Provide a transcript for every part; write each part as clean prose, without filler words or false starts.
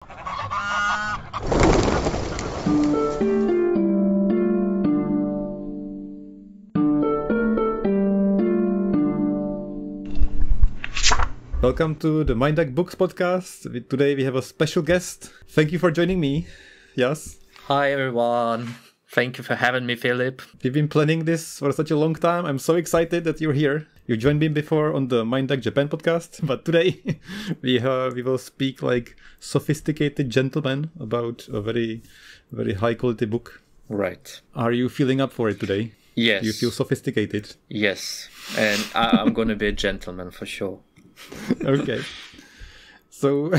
Welcome to the Mind Deck Books podcast. Today we have a special guest. Thank you for joining me. Yes. Hi everyone. Thank you for having me, Philip. We've been planning this for such a long time. I'm so excited that you're here. You joined me before on the Mind Deck Japan podcast, but today we will speak like sophisticated gentlemen about a very, very high quality book. Right. Are you feeling up for it today? Yes. Do you feel sophisticated? Yes. And I'm going to be a gentleman for sure. Okay. So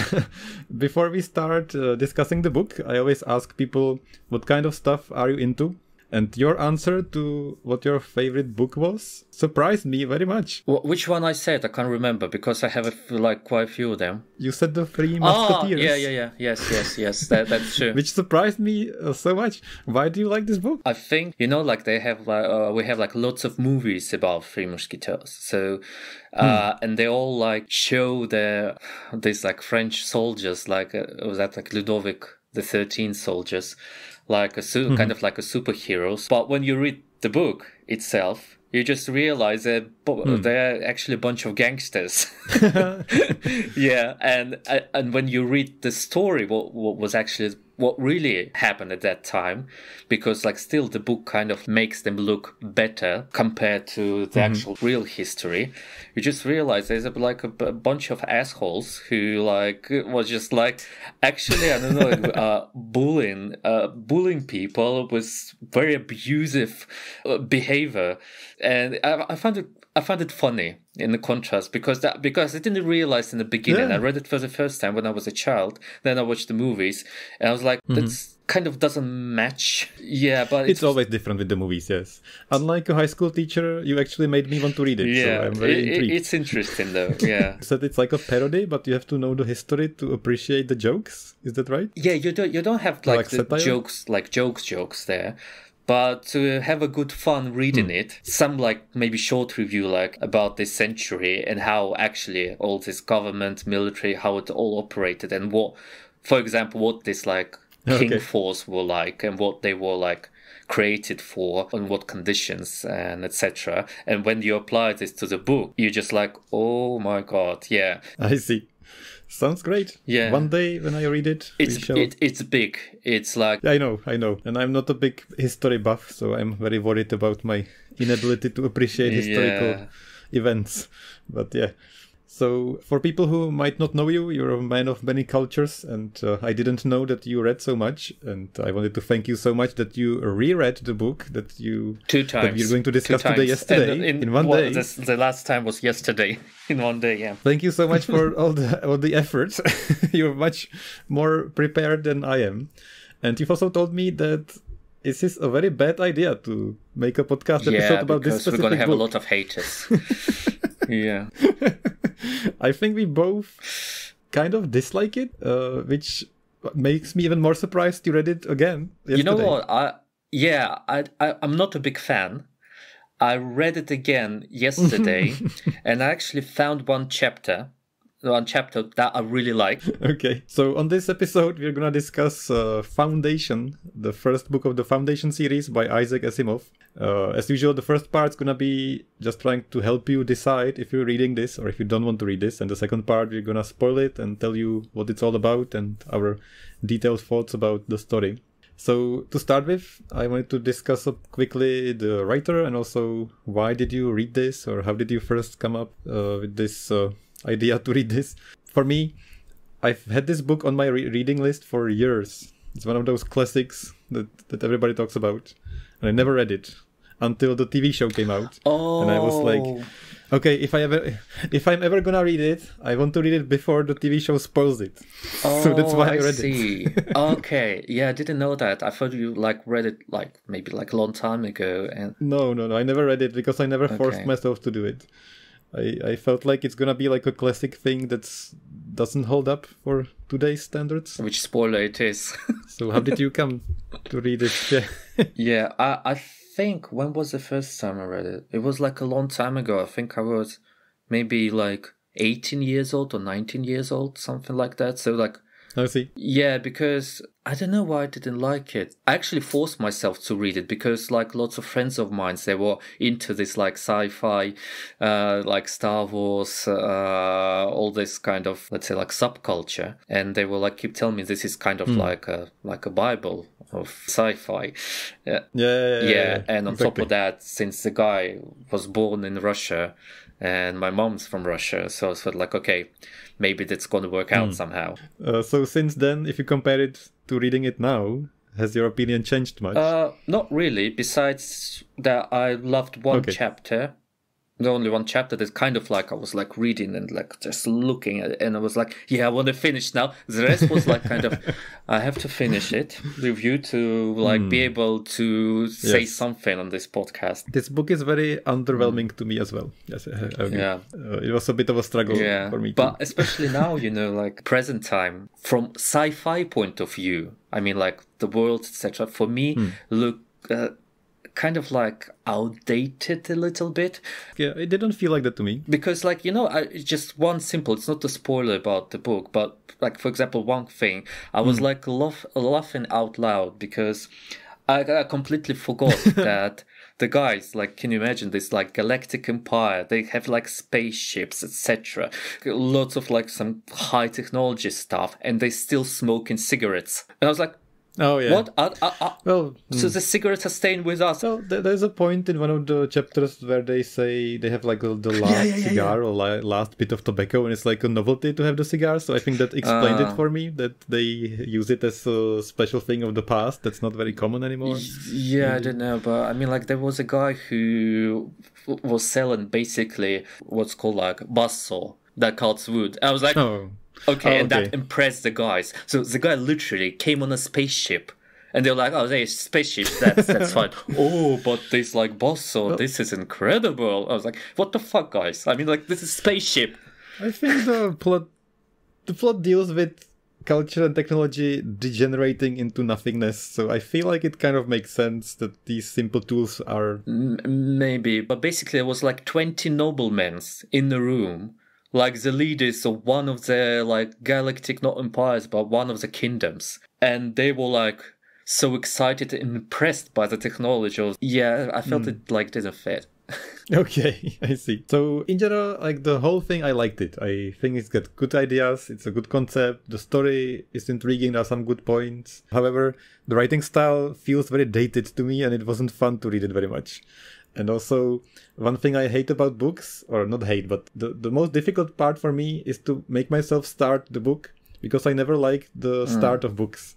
before we start discussing the book, I always ask people, what kind of stuff are you into? And your answer to what your favorite book was surprised me very much. Which one I said? I can't remember because I have quite a few of them. You said the Three Musketeers. Yeah. Yes. That's true. Which surprised me so much. Why do you like this book? I think, they have we have lots of movies about Three Musketeers. So, and they all show these French soldiers, was that Ludovic the 13th soldiers, kind of like a superheroes. But when you read the book itself, you just realize that they're actually a bunch of gangsters. Yeah, and when you read the story, what really happened at that time, because still the book kind of makes them look better compared to the actual real history. You just realize there's a bunch of assholes who was just actually, I don't know, bullying people with very abusive behavior. And I found it funny in the contrast because I didn't realize in the beginning. Yeah. I read it for the first time when I was a child. Then I watched the movies and I was like, that's kind of doesn't match. Yeah, but it's always different with the movies, yes. Unlike a high school teacher, you actually made me want to read it. Yeah, so I'm very intrigued. It's interesting though, yeah. You said it's like a parody, but you have to know the history to appreciate the jokes. Is that right? Yeah, you don't have the jokes there. But to have a good fun reading it, some maybe short review about this century and how actually all this government, military, how it all operated and what, for example, what this King Force were and what they were created for, on what conditions and etc. And when you apply this to the book, you're just oh my god, yeah. I see. Sounds great. Yeah. One day when I read it, it's big. It's I know. And I'm not a big history buff, so I'm very worried about my inability to appreciate historical events. But yeah. So for people who might not know you, you're a man of many cultures, and I didn't know that you read so much, and I wanted to thank you so much that you reread the book that you 2 times that we're going to discuss yesterday in one day. The last time was yesterday in one day. Yeah. Thank you so much for all the effort. You're much more prepared than I am, and you've also told me that this is a very bad idea to make a podcast episode about this specific book. We're going to have a lot of haters. Yeah. I think we both kind of dislike it, which makes me even more surprised you read it again yesterday. You know what? I'm not a big fan. I read it again yesterday, and I actually found one chapter that I really like. Okay, so on this episode, we're going to discuss Foundation, the first book of the Foundation series by Isaac Asimov. As usual, the first part's going to be just trying to help you decide if you're reading this or if you don't want to read this. And the second part, we're going to spoil it and tell you what it's all about and our detailed thoughts about the story. So to start with, I wanted to discuss quickly the writer and also why did you read this, or how did you first come up with this idea to read this. For me, I've had this book on my reading list for years. It's one of those classics that everybody talks about, and I never read it until the TV show came out. And I was like, okay, if I'm ever gonna read it, I want to read it before the TV show spoils it. So that's why I read it. Okay, yeah, I didn't know that. I thought you read it maybe a long time ago. And no, I never read it because I never forced myself to do it. I felt like it's gonna be a classic thing that doesn't hold up for today's standards. Which spoiler it is. So how did you come to read it? Yeah, I think, when was the first time I read it? It was a long time ago. I think I was maybe 18 years old or 19 years old, something like that. So I see. Yeah, because I don't know why I didn't like it. I actually forced myself to read it because like lots of friends of mine, they were into this like sci-fi, like Star Wars, all this kind of, let's say, like subculture. And they were like, keep telling me this is kind of like a Bible of sci-fi. Yeah. And on top of that, since the guy was born in Russia and my mom's from Russia, so I felt like, okay, maybe that's going to work out somehow. So since then, if you compare it to reading it now, has your opinion changed much? Not really, besides that I loved one chapter. The only one chapter that's kind of like I was like reading and like just looking at it, and I was like, yeah, I want to finish now. The rest was like kind of, I have to finish it, review to like be able to say something on this podcast. This book is very underwhelming to me as well. Yes, I agree. Yeah. It was a bit of a struggle for me too. But especially now, like present time, from sci-fi point of view, I mean like the world, etc. For me, look kind of like outdated a little bit. Yeah, it didn't feel like that to me. Because like, just one simple, it's not a spoiler about the book, but like, for example, one thing, I was like laughing out loud because I completely forgot that the guys, like, can you imagine this, like, galactic empire, they have like spaceships, etc. Lots of like some high technology stuff, and they still smoking cigarettes. And I was like, oh yeah. What? So the cigarettes are staying with us. So there's a point in one of the chapters where they say they have like the last cigar or last bit of tobacco, and it's like a novelty to have the cigar. So I think that explained it for me, that they use it as a special thing of the past that's not very common anymore. Yeah, I don't know, but I mean, like, there was a guy who was selling basically what's called like buzzsaw that cuts wood. I was like, Okay, and that impressed the guys. So the guy literally came on a spaceship, and they were like, "Oh, there's spaceships. That's fine." Oh, but this like boss, so this is incredible. I was like, "What the fuck, guys? I mean, like, this is spaceship." I think the plot deals with culture and technology degenerating into nothingness. So I feel like it kind of makes sense that these simple tools are maybe, but basically, it was like 20 noblemen in the room. Like the leaders of one of the like galactic, not empires, but one of the kingdoms. And they were like so excited and impressed by the technology. I felt it like didn't fit. Okay, I see. So in general, like the whole thing, I liked it. I think it's got good ideas. It's a good concept. The story is intriguing. There are some good points. However, the writing style feels very dated to me, and it wasn't fun to read it very much. And also, one thing I hate about books, or not hate, but the most difficult part for me is to make myself start the book, because I never like the start of books.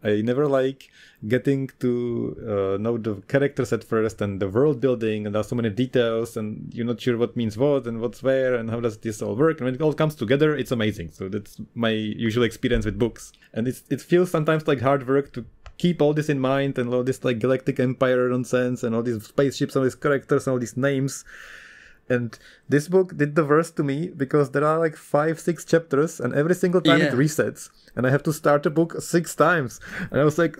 I never like getting to know the characters at first and the world building, and there's so many details and you're not sure what means what and what's where and how does this all work. And when it all comes together, it's amazing. So that's my usual experience with books. And it feels sometimes like hard work to keep all this in mind, and all this like galactic empire nonsense and all these spaceships and all these characters and all these names. And this book did the worst to me, because there are like 5-6 chapters, and every single time it resets, and I have to start the book 6 times. And I was like,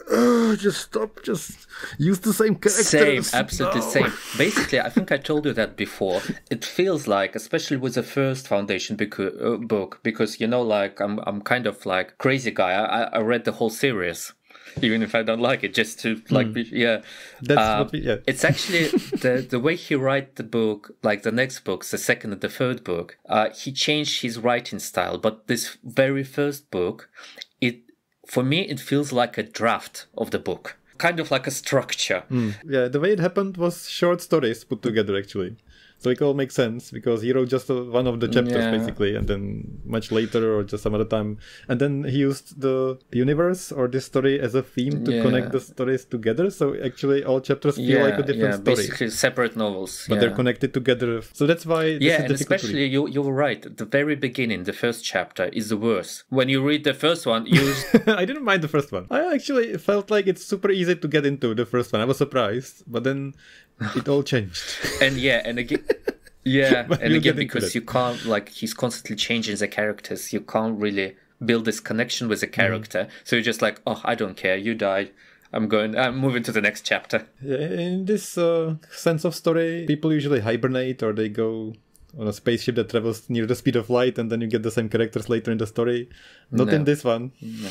just stop, just use the same characters. Same, absolutely same. Basically, I think I told you that before. It feels like, especially with the first Foundation book, because like I'm kind of like crazy guy. I read the whole series. Even if I don't like it, just to like, That's It's actually the way he write the book, like the next books, the second and the third book. He changed his writing style, but this very first book, for me it feels like a draft of the book, kind of like a structure. Yeah, the way it happened was short stories put together actually. So it all makes sense, because he wrote just one of the chapters basically, and then much later or just some other time. And then he used the universe or this story as a theme to connect the stories together. So actually all chapters feel like a different story. Basically separate novels. But they're connected together. So that's why this is and especially you were right. The very beginning, the first chapter is the worst. When you read the first one, you... I didn't mind the first one. I actually felt like it's super easy to get into the first one. I was surprised. But then... it all changed. And again, because you can't, like, he's constantly changing the characters. You can't really build this connection with the character. So you're just like, oh, I don't care, you died. I'm moving to the next chapter. Yeah, in this sense of story, people usually hibernate, or they go on a spaceship that travels near the speed of light, and then you get the same characters later in the story. Not in this one. No.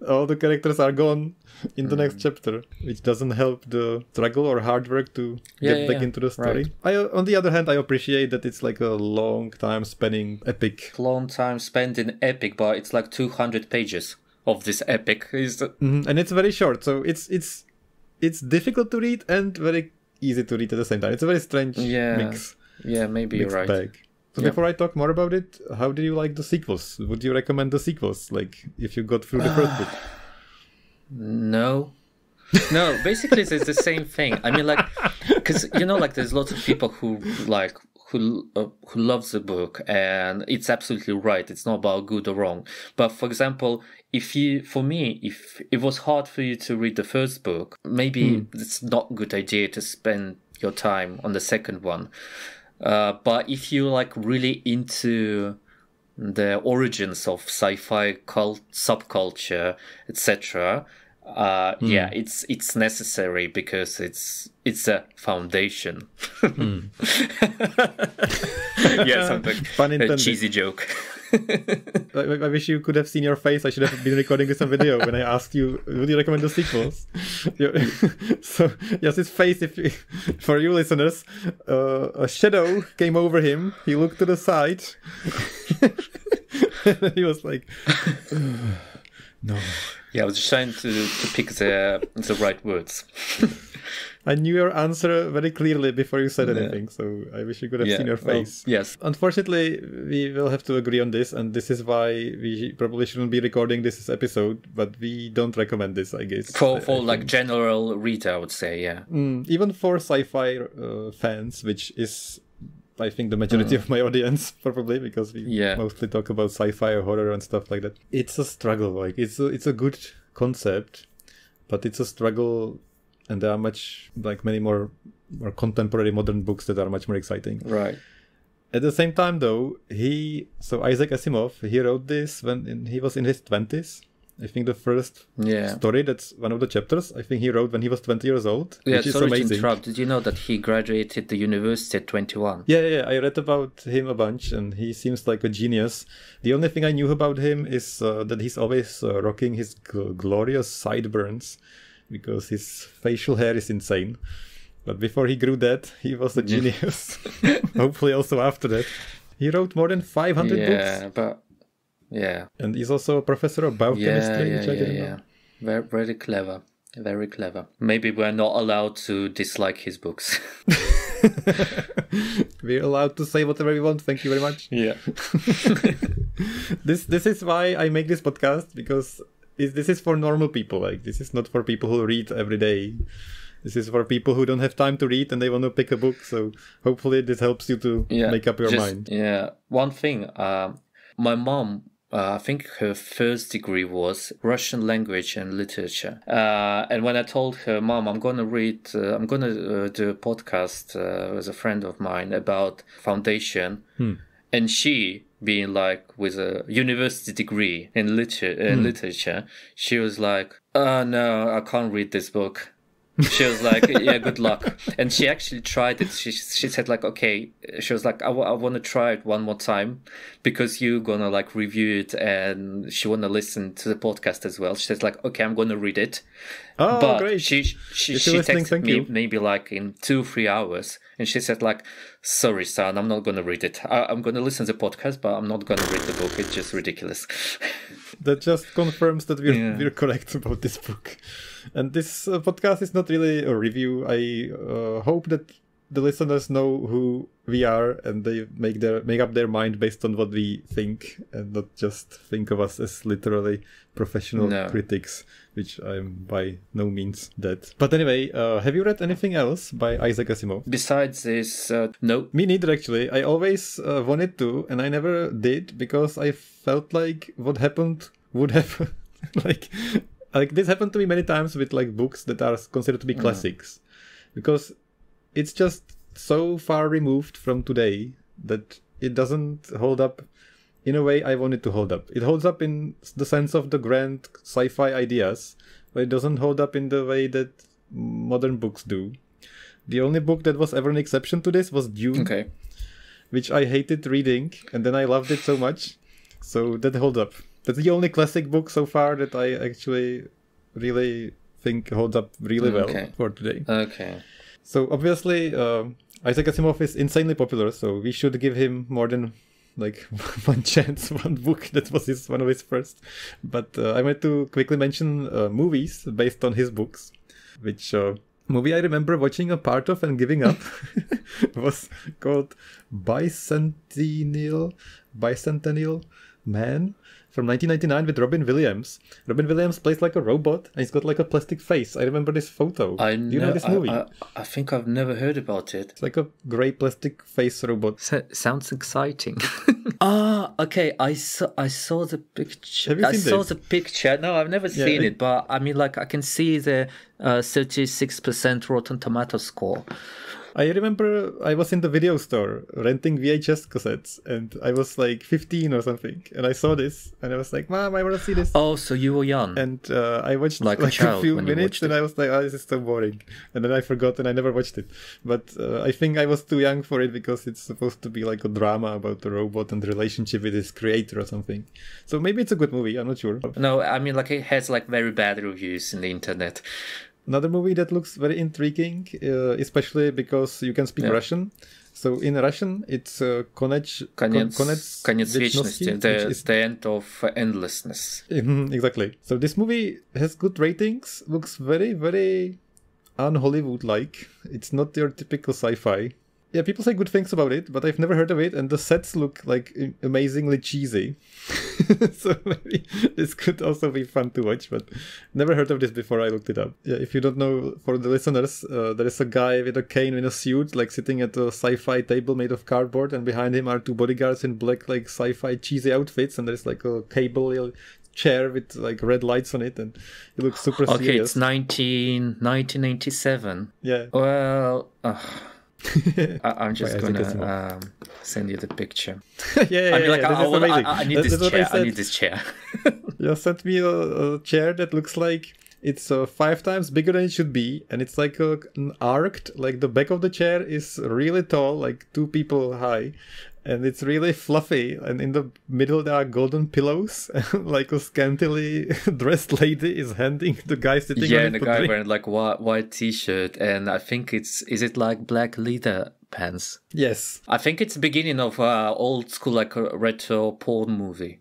All the characters are gone in the next chapter, which doesn't help the struggle or hard work to get back into the story. Right. On the other hand, I appreciate that it's like a long time spending epic. Long time spent in epic, but it's like 200 pages of this epic. And it's very short, so it's difficult to read and very easy to read at the same time. It's a very strange mix. Yeah, maybe you're right. Bag. So before I talk more about it, how do you like the sequels? Would you recommend the sequels? Like, if you got through the first book? No, basically it's the same thing. I mean, like, because like there's lots of people who loves the book, and it's absolutely right. It's not about good or wrong. But for example, if it was hard for you to read the first book, maybe it's not a good idea to spend your time on the second one. But if you like really into the origins of sci-fi subculture, etc., it's necessary because it's a foundation. Something a cheesy joke. I wish you could have seen your face. I should have been recording this on video when I asked you, would you recommend the sequels? So, yes, his face, for you listeners, a shadow came over him. He looked to the side. And he was like, no. Yeah, I was just trying to pick the right words. I knew your answer very clearly before you said anything, so I wish you could have seen your face. Yes. Unfortunately, we will have to agree on this, and this is why we probably shouldn't be recording this episode, but we don't recommend this, I guess. For like general reader, I would say, yeah. Even for sci-fi fans, which is, I think, the majority of my audience, probably, because we mostly talk about sci-fi or horror and stuff like that. It's a struggle. Like, it's a good concept, but it's a struggle. And there are many more contemporary modern books that are much more exciting. Right. At the same time, though, Isaac Asimov, he wrote this when he was in his 20s. I think the first story, that's one of the chapters, I think he wrote when he was 20 years old, which is amazing. To interrupt. Did you know that he graduated the university at 21? Yeah, I read about him a bunch, and he seems like a genius. The only thing I knew about him is that he's always rocking his glorious sideburns, because his facial hair is insane. But before he grew that, he was a genius. Hopefully also after that. He wrote more than 500 books. And he's also a professor of biochemistry, which I didn't know. Very, very clever. Very clever. Maybe we're not allowed to dislike his books. We're allowed to say whatever we want. Thank you very much. Yeah. This is why I make this podcast, because this is for normal people. Like, this is not for people who read every day. This is for people who don't have time to read and they want to pick a book. So hopefully this helps you to make up your mind. Yeah. One thing, my mom, I think her first degree was Russian language and literature. And when I told her, Mom, I'm going to do a podcast with a friend of mine about foundation. And she, being like with a university degree in literature, she was like, "Oh no, I can't read this book." She was like, "Yeah, good luck." And she actually tried it. She said like, "Okay." She was like, I want to try it one more time because you're gonna like review it, and she wanna listen to the podcast as well. She said like, "Okay, I'm gonna read it." Oh, but great! She texted me maybe like in 2-3 hours, and she said like, "Sorry, son, I'm not gonna read it. I'm gonna listen to the podcast, but I'm not gonna read the book. It's just ridiculous." That just confirms that we're correct about this book. And this podcast is not really a review. I hope that the listeners know who we are and they make up their mind based on what we think, and not just think of us as literally professional critics, which I'm by no means that. But anyway, have you read anything else by Isaac Asimov? Besides this, no. Me neither, actually. I always wanted to, and I never did, because I felt like what happened would happen. Like this happened to me many times with like books that are considered to be classics, because it's just so far removed from today that it doesn't hold up in a way I want it to hold up. It holds up in the sense of the grand sci-fi ideas, but it doesn't hold up in the way that modern books do. The only book that was ever an exception to this was Dune. Okay. which I hated reading, and then I loved it so much. So that holds up. That's the only classic book so far that I actually really think holds up really well for today. Okay. So obviously, Isaac Asimov is insanely popular, so we should give him more than like one chance, one book that was one of his first. But I want to quickly mention movies based on his books, which movie I remember watching a part of and giving up was called Bicentennial Man from 1999 with Robin Williams. Robin Williams plays like a robot and he's got like a plastic face. I remember this photo. Do you know this movie? I think I've never heard about it. It's like a grey plastic face robot. Sounds exciting. Okay. I saw the picture. Have you seen the picture. No, I've never seen it, but I mean, like, I can see the 36% Rotten Tomato score. I remember I was in the video store renting VHS cassettes and I was like 15 or something and I saw this and I was like, Mom, I want to see this. Oh, so you were young. And I watched like a few minutes and I was like, oh, this is so boring. And then I forgot and I never watched it. But I think I was too young for it because it's supposed to be like a drama about the robot and the relationship with his creator or something. So maybe it's a good movie, I'm not sure. No, I mean, like, it has like very bad reviews in the internet. Another movie that looks very intriguing, especially because you can speak Russian. So in Russian, it's Konec Вечности, is the end of endlessness. Exactly. So this movie has good ratings, looks very, very un-Hollywood-like. It's not your typical sci-fi. Yeah, people say good things about it, but I've never heard of it, and the sets look like amazingly cheesy. So maybe this could also be fun to watch, but never heard of this before I looked it up. Yeah, if you don't know, for the listeners, there is a guy with a cane in a suit, like sitting at a sci-fi table made of cardboard, and behind him are two bodyguards in black, like sci-fi cheesy outfits, and there's like a cable chair with like red lights on it, and it looks super serious. Okay, it's 1987. Yeah. Well... I'm just gonna send you the picture. I mean, like, I need this chair. I need this chair. You sent me a chair that looks like it's 5 times bigger than it should be, and it's like an arched. Like the back of the chair is really tall, like 2 people high, and it's really fluffy. And in the middle there are golden pillows. Like a scantily dressed lady is handing the guy sitting on it. Yeah, and the guy wearing like white t-shirt, and I think is it like black leather pants? Yes. I think it's the beginning of old school like a retro porn movie.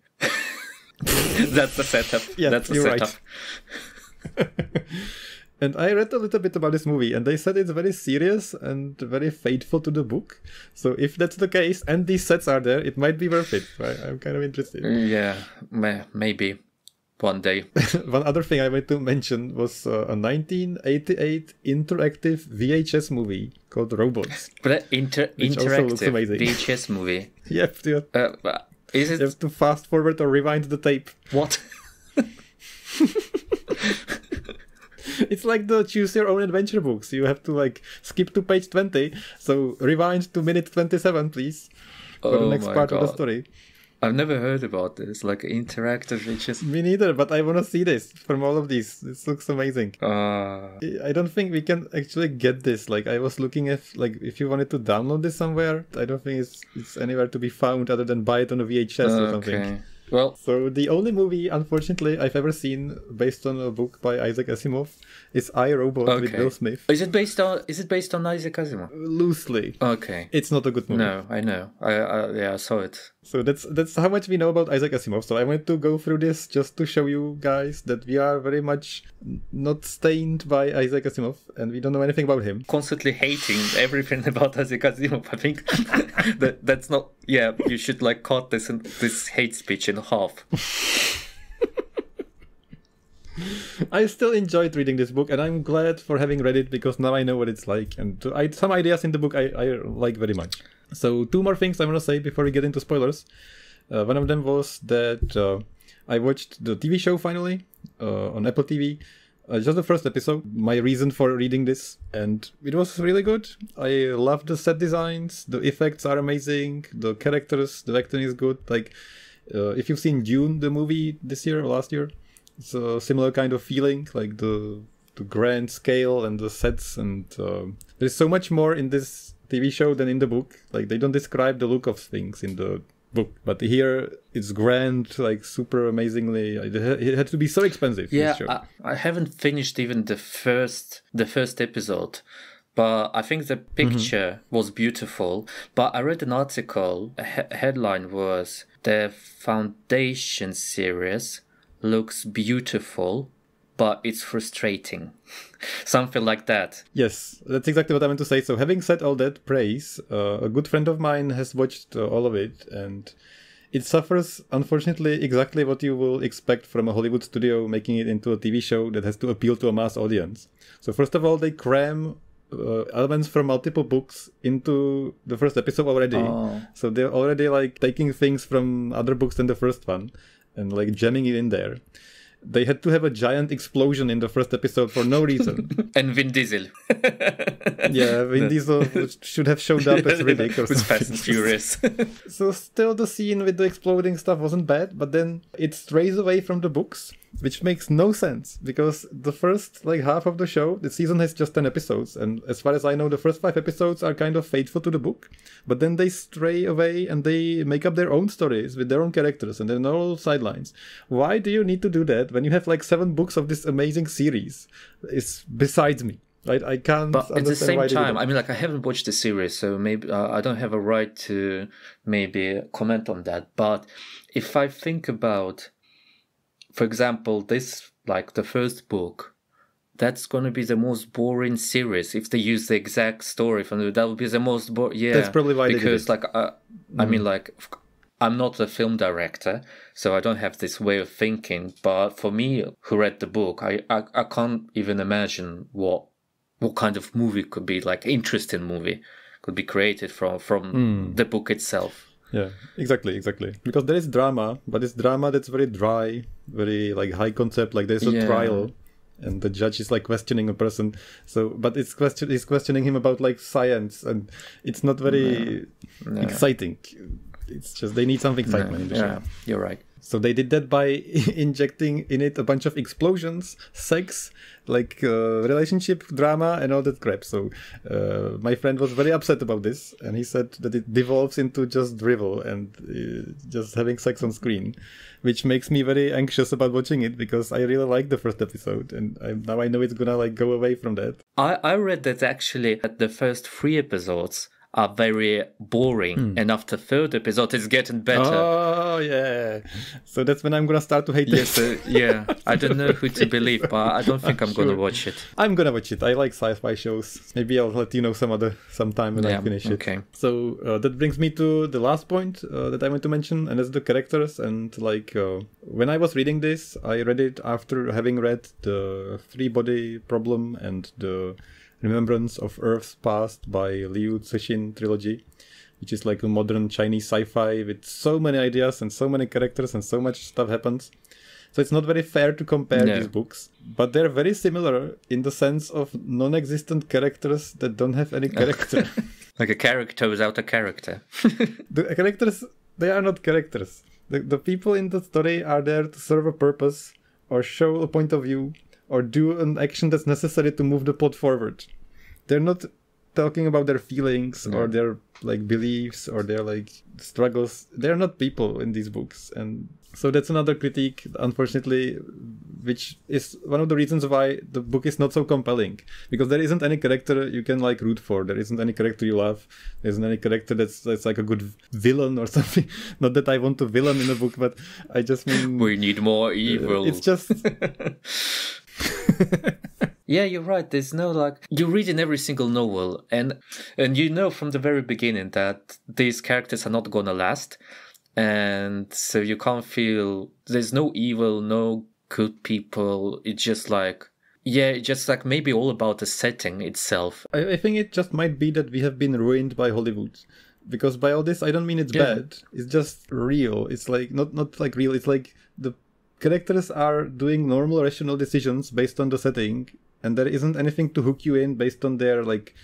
That's the setup. Yeah, that's the setup. Right. And I read a little bit about this movie, and they said it's very serious and very faithful to the book. So if that's the case, and these sets are there, it might be worth it. Right? I'm kind of interested. Yeah, maybe one day. One other thing I wanted to mention was a 1988 interactive VHS movie called Robots. But interactive VHS movie. Yep. Is it? You have to fast forward or rewind the tape. What? It's like the choose your own adventure books. You have to like skip to page 20. So rewind to minute 27, please, for the next part of the story. I've never heard about this, like interactive VHS. Me neither, but I want to see this from all of these. This looks amazing. I don't think we can actually get this. Like I was looking at, like if you wanted to download this somewhere, I don't think it's anywhere to be found other than buy it on a VHS or something. Well, so the only movie, unfortunately, I've ever seen based on a book by Isaac Asimov is I, Robot with Will Smith. Is it based on Isaac Asimov? Loosely. Okay. It's not a good movie. No, I know. I saw it. So that's how much we know about Isaac Asimov. So I wanted to go through this just to show you guys that we are very much not stained by Isaac Asimov and we don't know anything about him. Constantly hating everything about Isaac Asimov. I think that's not... Yeah, you should like cut this hate speech in half. I still enjoyed reading this book and I'm glad for having read it because now I know what it's like. And some ideas in the book I like very much. So 2 more things I want to say before we get into spoilers. One of them was that I watched the TV show finally on Apple TV. Just the first episode, my reason for reading this, and it was really good. I love the set designs, the effects are amazing, the characters, the acting is good. Like, if you've seen Dune, the movie this year or last year, it's a similar kind of feeling, like the grand scale and the sets, and there's so much more in this TV show than in the book. Like, they don't describe the look of things in the book, but here it's grand, like super amazingly. It had to be so expensive. Yeah, this show. I haven't finished even the first episode, but I think the picture was beautiful. But I read an article. A headline was the Foundation series looks beautiful, but it's frustrating. Something like that. Yes, that's exactly what I meant to say. So having said all that praise, a good friend of mine has watched all of it, and it suffers, unfortunately, exactly what you will expect from a Hollywood studio making it into a TV show that has to appeal to a mass audience. So first of all, they cram elements from multiple books into the first episode already. So they're already like taking things from other books than the first one and like jamming it in there. They had to have a giant explosion in the first episode for no reason. And Vin Diesel. Yeah, Vin Diesel should have showed up as Riddick or something. Fast and Furious. So still the scene with the exploding stuff wasn't bad, but then it strays away from the books, which makes no sense, because the first like half of the show, the season has just 10 episodes, and as far as I know, the first 5 episodes are kind of faithful to the book, but then they stray away and they make up their own stories with their own characters and their own sidelines. Why do you need to do that when you have like 7 books of this amazing series? It's besides me. I can't. But at the same time, I mean, like, I haven't watched the series, so maybe I don't have a right to maybe comment on that. But if I think about, for example, this, like the first book, that's going to be the most boring series if they use the exact story from the, that would be the most boring. Yeah, that's probably why because they did it. Like I mean, like, I'm not a film director, so I don't have this way of thinking. But for me, who read the book, I can't even imagine what kind of movie could be, like, interesting movie could be created from the book itself. Yeah, exactly. Because there is drama, but it's drama that's very dry, very like high concept. Like there's a trial, and the judge is like questioning a person. So, but he's questioning him about like science, and it's not very exciting. It's just they need some excitement in the show. Yeah, you're right. So they did that by injecting in it a bunch of explosions, sex, like relationship drama and all that crap. So my friend was very upset about this, and he said that it devolves into just drivel and just having sex on screen, which makes me very anxious about watching it, because I really liked the first episode, and now I know it's gonna like go away from that. I read that actually at the first 3 episodes are very boring, and after 3rd episode it's getting better. Oh yeah, so that's when I'm gonna start to hate it. Yeah, I don't know who to believe, but I don't think I'm gonna watch it. I'm gonna watch it. I like sci-fi shows. Maybe I'll let you know sometime when I finish it. Okay. So that brings me to the last point that I want to mention, and that's the characters. And like when I was reading this, I read it after having read the 3-Body Problem and the Remembrance of Earth's Past by Liu Cixin trilogy, which is like a modern Chinese sci-fi with so many ideas and so many characters and so much stuff happens. So it's not very fair to compare these books, but they're very similar in the sense of non-existent characters that don't have any character. Like a character without a character. The characters, they are not characters. The people in the story are there to serve a purpose or show a point of view or do an action that's necessary to move the plot forward. They're not talking about their feelings or their like beliefs or their like struggles. They're not people in these books. And so that's another critique, unfortunately, which is one of the reasons why the book is not so compelling, because there isn't any character you can like root for. There isn't any character you love. There isn't any character that's like a good villain or something. Not that I want a villain in a book, but I just mean we need more evil. It's just yeah, you're right. There's no like, you read in every single novel, and you know from the very beginning that these characters are not gonna last, and so you can't feel there's no evil, no good people. It's just like, yeah, it's just like maybe all about the setting itself. I think it just might be that we have been ruined by Hollywood. Because by all this, I don't mean it's bad. It's just real. It's like not like real. It's like the characters are doing normal rational decisions based on the setting, and there isn't anything to hook you in based on their like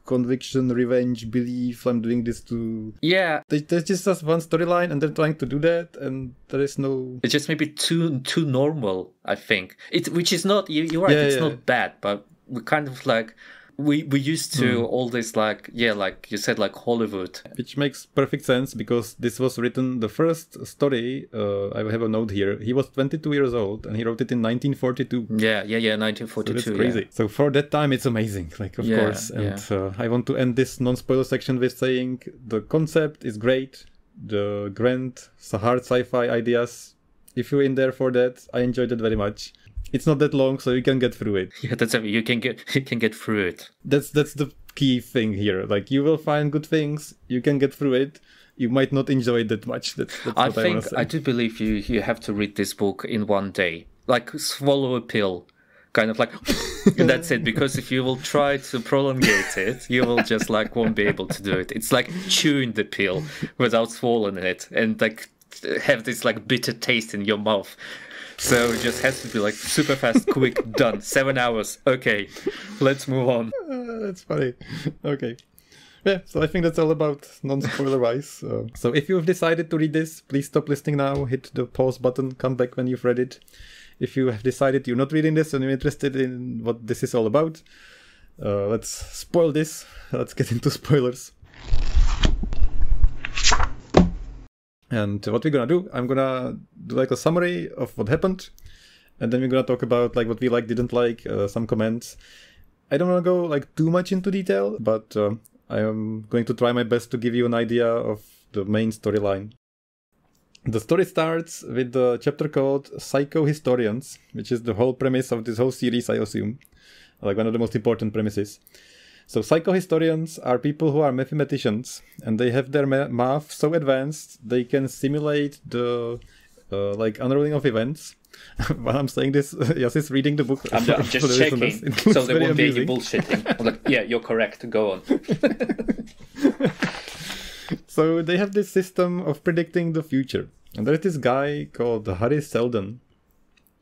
conviction, revenge, belief. I'm doing this to... Yeah. There's just one storyline and they're trying to do that, and there is no... It's just maybe too normal, I think. Which is not... You're right, it's not bad, but we kind of like... we used to all this like you said, like Hollywood, which makes perfect sense because this was written, the first story, I have a note here, he was 22 years old and he wrote it in 1942. Yeah 1942. So that's crazy. So for that time it's amazing, like, of course. And I want to end this non-spoiler section with saying the concept is great, the grand hard sci-fi ideas, if you're in there for that, I enjoyed it very much. It's not that long, so you can get through it. Yeah, that's you can get through it. That's the key thing here. Like, you will find good things, you can get through it. You might not enjoy it that much. That's I what I want to say. I do believe you have to read this book in one day. Like, swallow a pill. Kind of like, and that's it. Because if you will try to prolongate it, you will just like won't be able to do it. It's like chewing the pill without swallowing it, and like have this like bitter taste in your mouth. So it just has to be like super fast, quick, done. 7 hours. Okay, let's move on. That's funny. Okay. Yeah, so I think that's all about non-spoiler wise. So if you've decided to read this, please stop listening now, hit the pause button, come back when you've read it. If you have decided you're not reading this and you're interested in what this is all about, let's spoil this. Let's get into spoilers. And what we're gonna do, I'm gonna do like a summary of what happened, and then we're gonna talk about like what we like, didn't like, some comments. I don't wanna go like too much into detail, but I am going to try my best to give you an idea of the main storyline. The story starts with the chapter called Psychohistorians, which is the whole premise of this whole series, I assume. Like one of the most important premises. So psychohistorians are people who are mathematicians, and they have their math so advanced they can simulate the like unrolling of events. While I'm saying this, Yas is reading the book. I'm just checking, so there won't be any bullshitting. I'm like, yeah, you're correct. Go on. So they have this system of predicting the future, and there's this guy called Harry Seldon,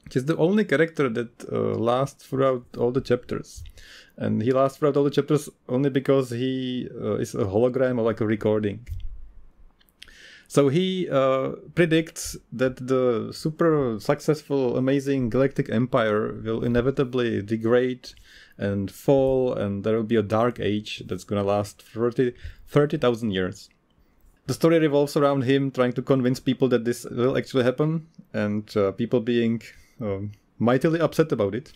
which is the only character that lasts throughout all the chapters. And he lasts throughout all the chapters only because he is a hologram or like a recording. So he predicts that the super successful, amazing galactic empire will inevitably degrade and fall, and there will be a dark age that's going to last 30,000 years. The story revolves around him trying to convince people that this will actually happen, and people being mightily upset about it.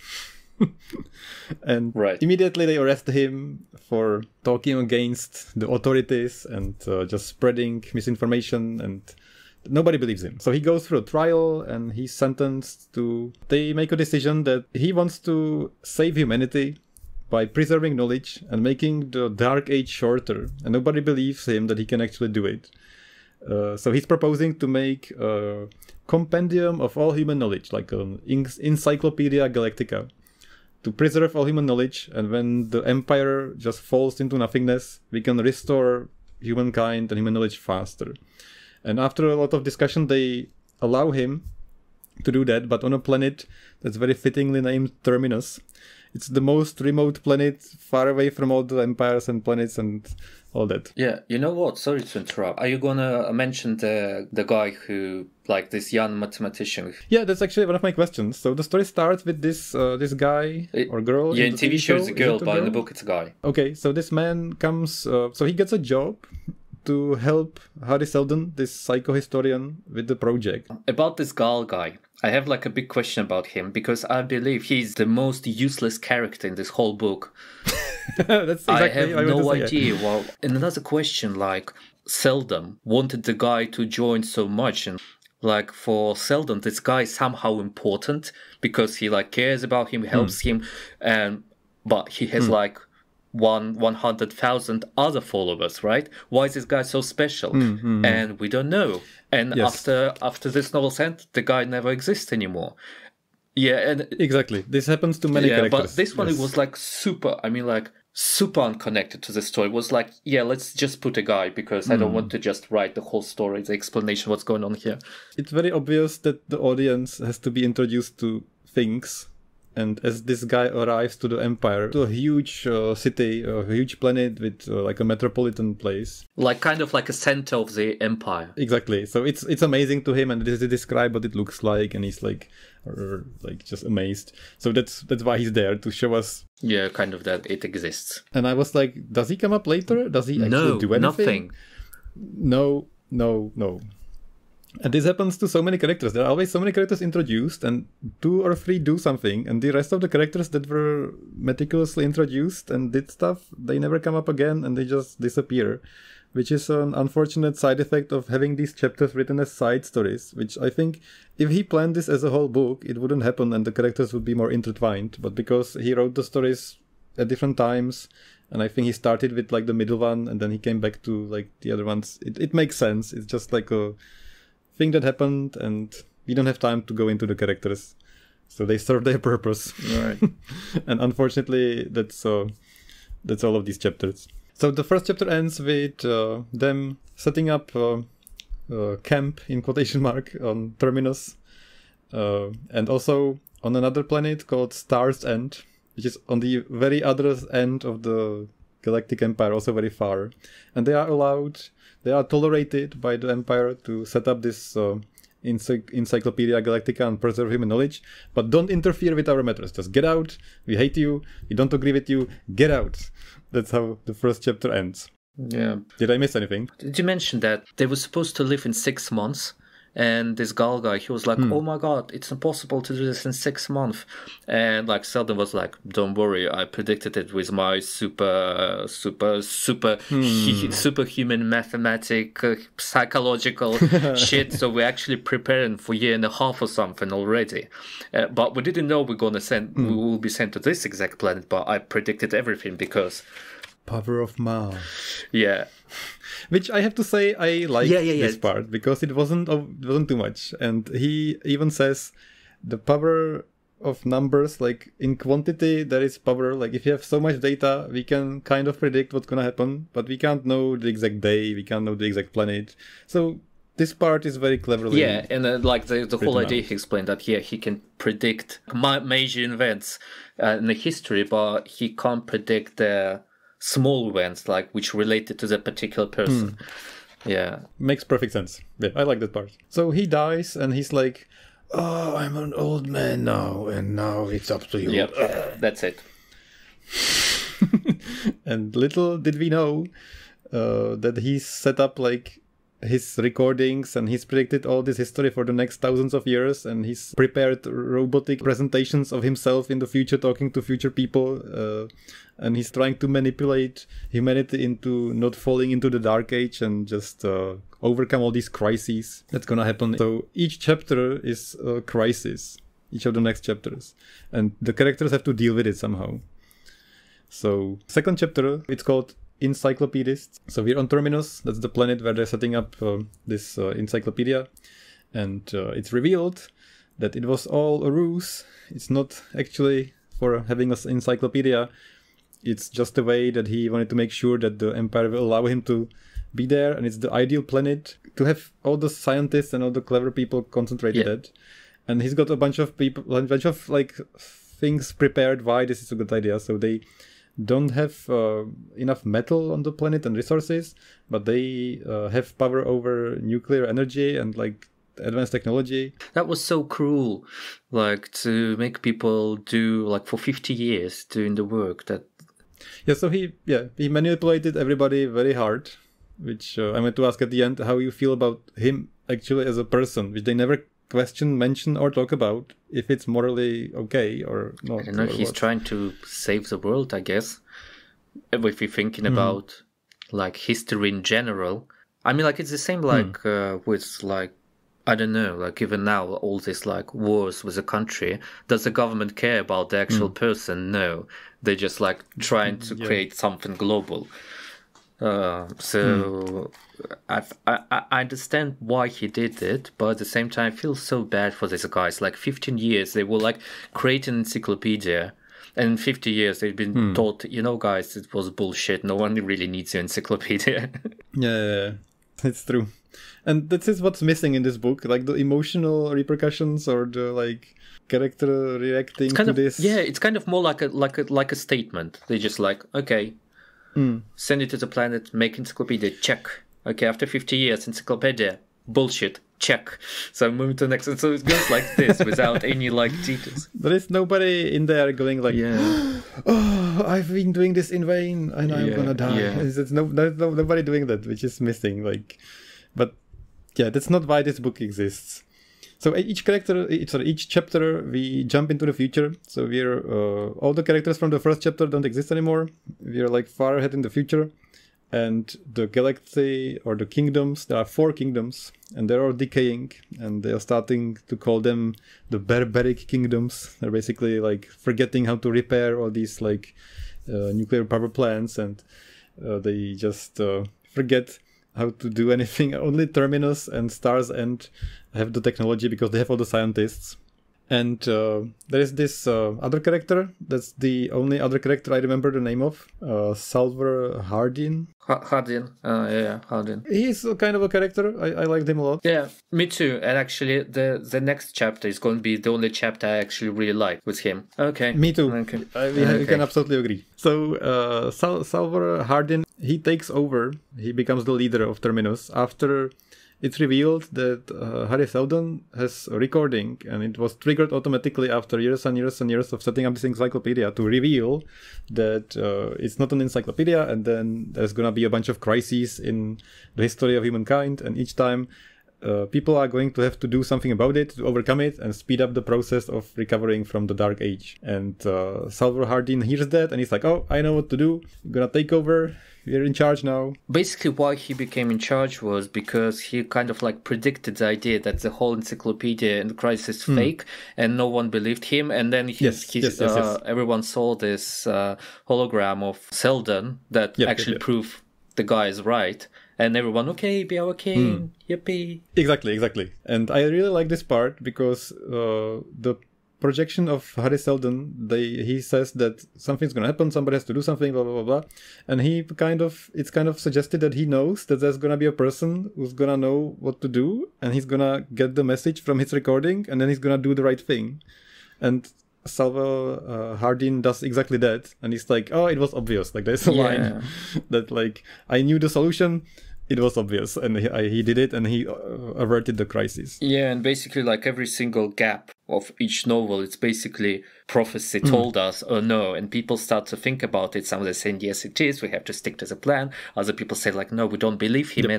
And immediately they arrest him for talking against the authorities and just spreading misinformation, and nobody believes him. So he goes through a trial and he's sentenced to... They make a decision that he wants to save humanity by preserving knowledge and making the Dark Age shorter, and nobody believes him that he can actually do it. So he's proposing to make a compendium of all human knowledge, like an Encyclopedia Galactica, to preserve all human knowledge, and when the empire just falls into nothingness, we can restore humankind and human knowledge faster. And after a lot of discussion, they allow him to do that, but on a planet that's very fittingly named Terminus. It's the most remote planet, far away from all the empires and planets and all that. Yeah, you know what? Sorry to interrupt. Are you gonna mention the guy who, like this young mathematician? Yeah, that's actually one of my questions. So the story starts with this this guy or girl. Yeah, in TV show it's a girl, but in the book it's a guy. Okay, so this man comes, so he gets a job to help Harry Seldon, this psychohistorian, with the project. About this Gal guy, I have like a big question about him, because I believe he's the most useless character in this whole book. That's exactly I have no idea. Well, and another question, like Seldon wanted the guy to join so much, and like for Seldon, this guy is somehow important because he like cares about him, helps him, and but he has like 100,000 other followers, right? Why is this guy so special? And we don't know. And after this novel's end, the guy never exists anymore. Yeah, and exactly. This happens to many characters. But this one it was like super. I mean, like super unconnected to the story. It was like, yeah, let's just put a guy because I don't want to just write the whole story, the explanation, what's going on here. It's very obvious that the audience has to be introduced to things And as this guy arrives to the Empire, to a huge city, a huge planet with like a metropolitan place. Like kind of like a center of the Empire. Exactly. So it's amazing to him, and they describe what it looks like, and he's like just amazed. So that's why he's there, to show us. Yeah, kind of that it exists. And I was like, does he come up later? Does he actually do anything? Nothing. No. And this happens to so many characters. There are always so many characters introduced, and 2 or 3 do something, and the rest of the characters that were meticulously introduced and did stuff, they never come up again, and they just disappear, which is an unfortunate side effect of having these chapters written as side stories, which I think if he planned this as a whole book, it wouldn't happen and the characters would be more intertwined. But because he wrote the stories at different times, and I think he started with like the middle one, and then he came back to like the other ones, it makes sense. It's just like a thing that happened, and we don't have time to go into the characters, so they serve their purpose. Right. And unfortunately, that's all of these chapters. So the first chapter ends with them setting up camp in quotation mark on Terminus, and also on another planet called Star's End, which is on the very other end of the Galactic Empire, also very far. And they are tolerated by the Empire to set up this Encyclopedia Galactica and preserve human knowledge, but don't interfere with our matters. Just get out. We hate you. We don't agree with you. Get out. That's how the first chapter ends. Yeah. Did I miss anything? Did you mention that they were supposed to live in 6 months? And this guy, he was like, oh my god, it's impossible to do this in 6 months. And like Sheldon was like, don't worry, I predicted it with my superhuman mathematic psychological shit. So we're actually preparing for 1.5 years or something already. But we didn't know we will be sent to this exact planet, but I predicted everything because... Power of Mars. Yeah. Which I have to say I like this part, because it wasn't too much. And he even says the power of numbers, like in quantity there is power. Like if you have so much data, we can kind of predict what's gonna happen, but we can't know the exact day, we can't know the exact planet. So this part is very cleverly and like the whole idea, out. he explained that he can predict major events in the history, but he can't predict the small events like which related to the particular person. Yeah, makes perfect sense. Yeah, I like that part. So he dies and he's like, oh, I'm an old man now, and now it's up to you. Yep. That's it. And little did we know that he's set up like his recordings, and he's predicted all this history for the next thousands of years, and he's prepared robotic presentations of himself in the future talking to future people, and he's trying to manipulate humanity into not falling into the dark age and just overcome all these crises that's gonna happen. So each chapter is a crisis, each of the next chapters, and the characters have to deal with it somehow. So second chapter, it's called Encyclopedists. So we're on Terminus, that's the planet where they're setting up this encyclopedia, and it's revealed that it was all a ruse. It's not actually for having an encyclopedia, it's just a way that he wanted to make sure that the Empire will allow him to be there, and it's the ideal planet to have all the scientists and all the clever people concentrated at. And he's got a bunch of like things prepared why this is a good idea. So they don't have enough metal on the planet and resources, but they have power over nuclear energy and like advanced technology. That was so cruel, like to make people do like for 50 years doing the work that... So he manipulated everybody very hard, which I meant to ask at the end how you feel about him actually as a person, which they never question, mention, or talk about, if it's morally okay or not. I don't know, he's trying to save the world, I guess. If you're thinking about like history in general, I mean, like it's the same like with like, I don't know, like even now all this like wars with a country, does the government care about the actual person? No, they're just like trying to create something global. So I understand why he did it, but at the same time I feel so bad for these guys. Like 15 years they will like create an encyclopedia, and in 50 years they've been told, you know guys, it was bullshit, no one really needs your encyclopedia. Yeah, it's true. And this is what's missing in this book, like the emotional repercussions or the like character reacting to this. Yeah, it's kind of more like a statement. They just like, okay, send it to the planet, make encyclopedia, check. Okay, after 50 years, encyclopedia, bullshit, check. So I'm moving to the next. And so it goes like this without any like details. There is nobody in there going like, oh, I've been doing this in vain and I'm gonna die. Yeah. There's nobody doing that, which is missing. Like, but yeah, that's not why this book exists. So each chapter, we jump into the future. So we're all the characters from the first chapter don't exist anymore. We're like far ahead in the future. And the galaxy or the kingdoms, there are 4 kingdoms, and they're all decaying, and they're starting to call them the barbaric kingdoms. They're basically like forgetting how to repair all these like nuclear power plants, and they just forget how to do anything. Only Terminus and Star's End have the technology because they have all the scientists. And there is this other character. That's the only other character I remember the name of. Salvor Hardin. Hardin. Hardin. He's kind of a character. I liked him a lot. Yeah, me too. And actually, the next chapter is going to be the only chapter I actually really like with him. Okay. Me too. Okay. We can absolutely agree. So Salvor Hardin, he takes over. He becomes the leader of Terminus after it's revealed that Harry Seldon has a recording, and it was triggered automatically after years and years and years of setting up this encyclopedia to reveal that it's not an encyclopedia, and then there's gonna be a bunch of crises in the history of humankind, and each time people are going to have to do something about it to overcome it and speed up the process of recovering from the Dark Age. And Salvor Hardin hears that, and he's like, oh, I know what to do. I'm gonna take over. We're in charge now. Basically, why he became in charge was because he kind of like predicted the idea that the whole encyclopedia and the crisis is fake, and no one believed him. And then everyone saw this hologram of Seldon that proved the guy is right. And everyone, okay, be our king, yippee. Exactly. And I really like this part because the projection of Harry Seldon, he says that something's gonna happen, somebody has to do something, blah blah blah blah, and it's kind of suggested that he knows that there's gonna be a person who's gonna know what to do, and he's gonna get the message from his recording, and then he's gonna do the right thing. And Salvor Hardin does exactly that, and he's like, oh, it was obvious. Like there's a line that like, I knew the solution. It was obvious, and he did it, and he averted the crisis. Yeah, and basically, like every single gap of each novel, it's basically prophecy told us or no, and people start to think about it. Some of them saying, yes, it is, we have to stick to the plan. Other people say, like, no, we don't believe him.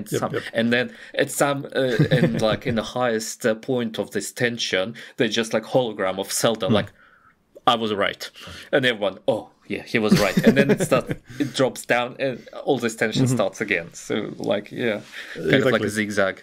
And then at some, and like in the highest point of this tension, they're just like hologram of Seldon, like, I was right. And everyone, oh, yeah, he was right. And then it drops down and all this tension starts again. So like, kind of like a zigzag.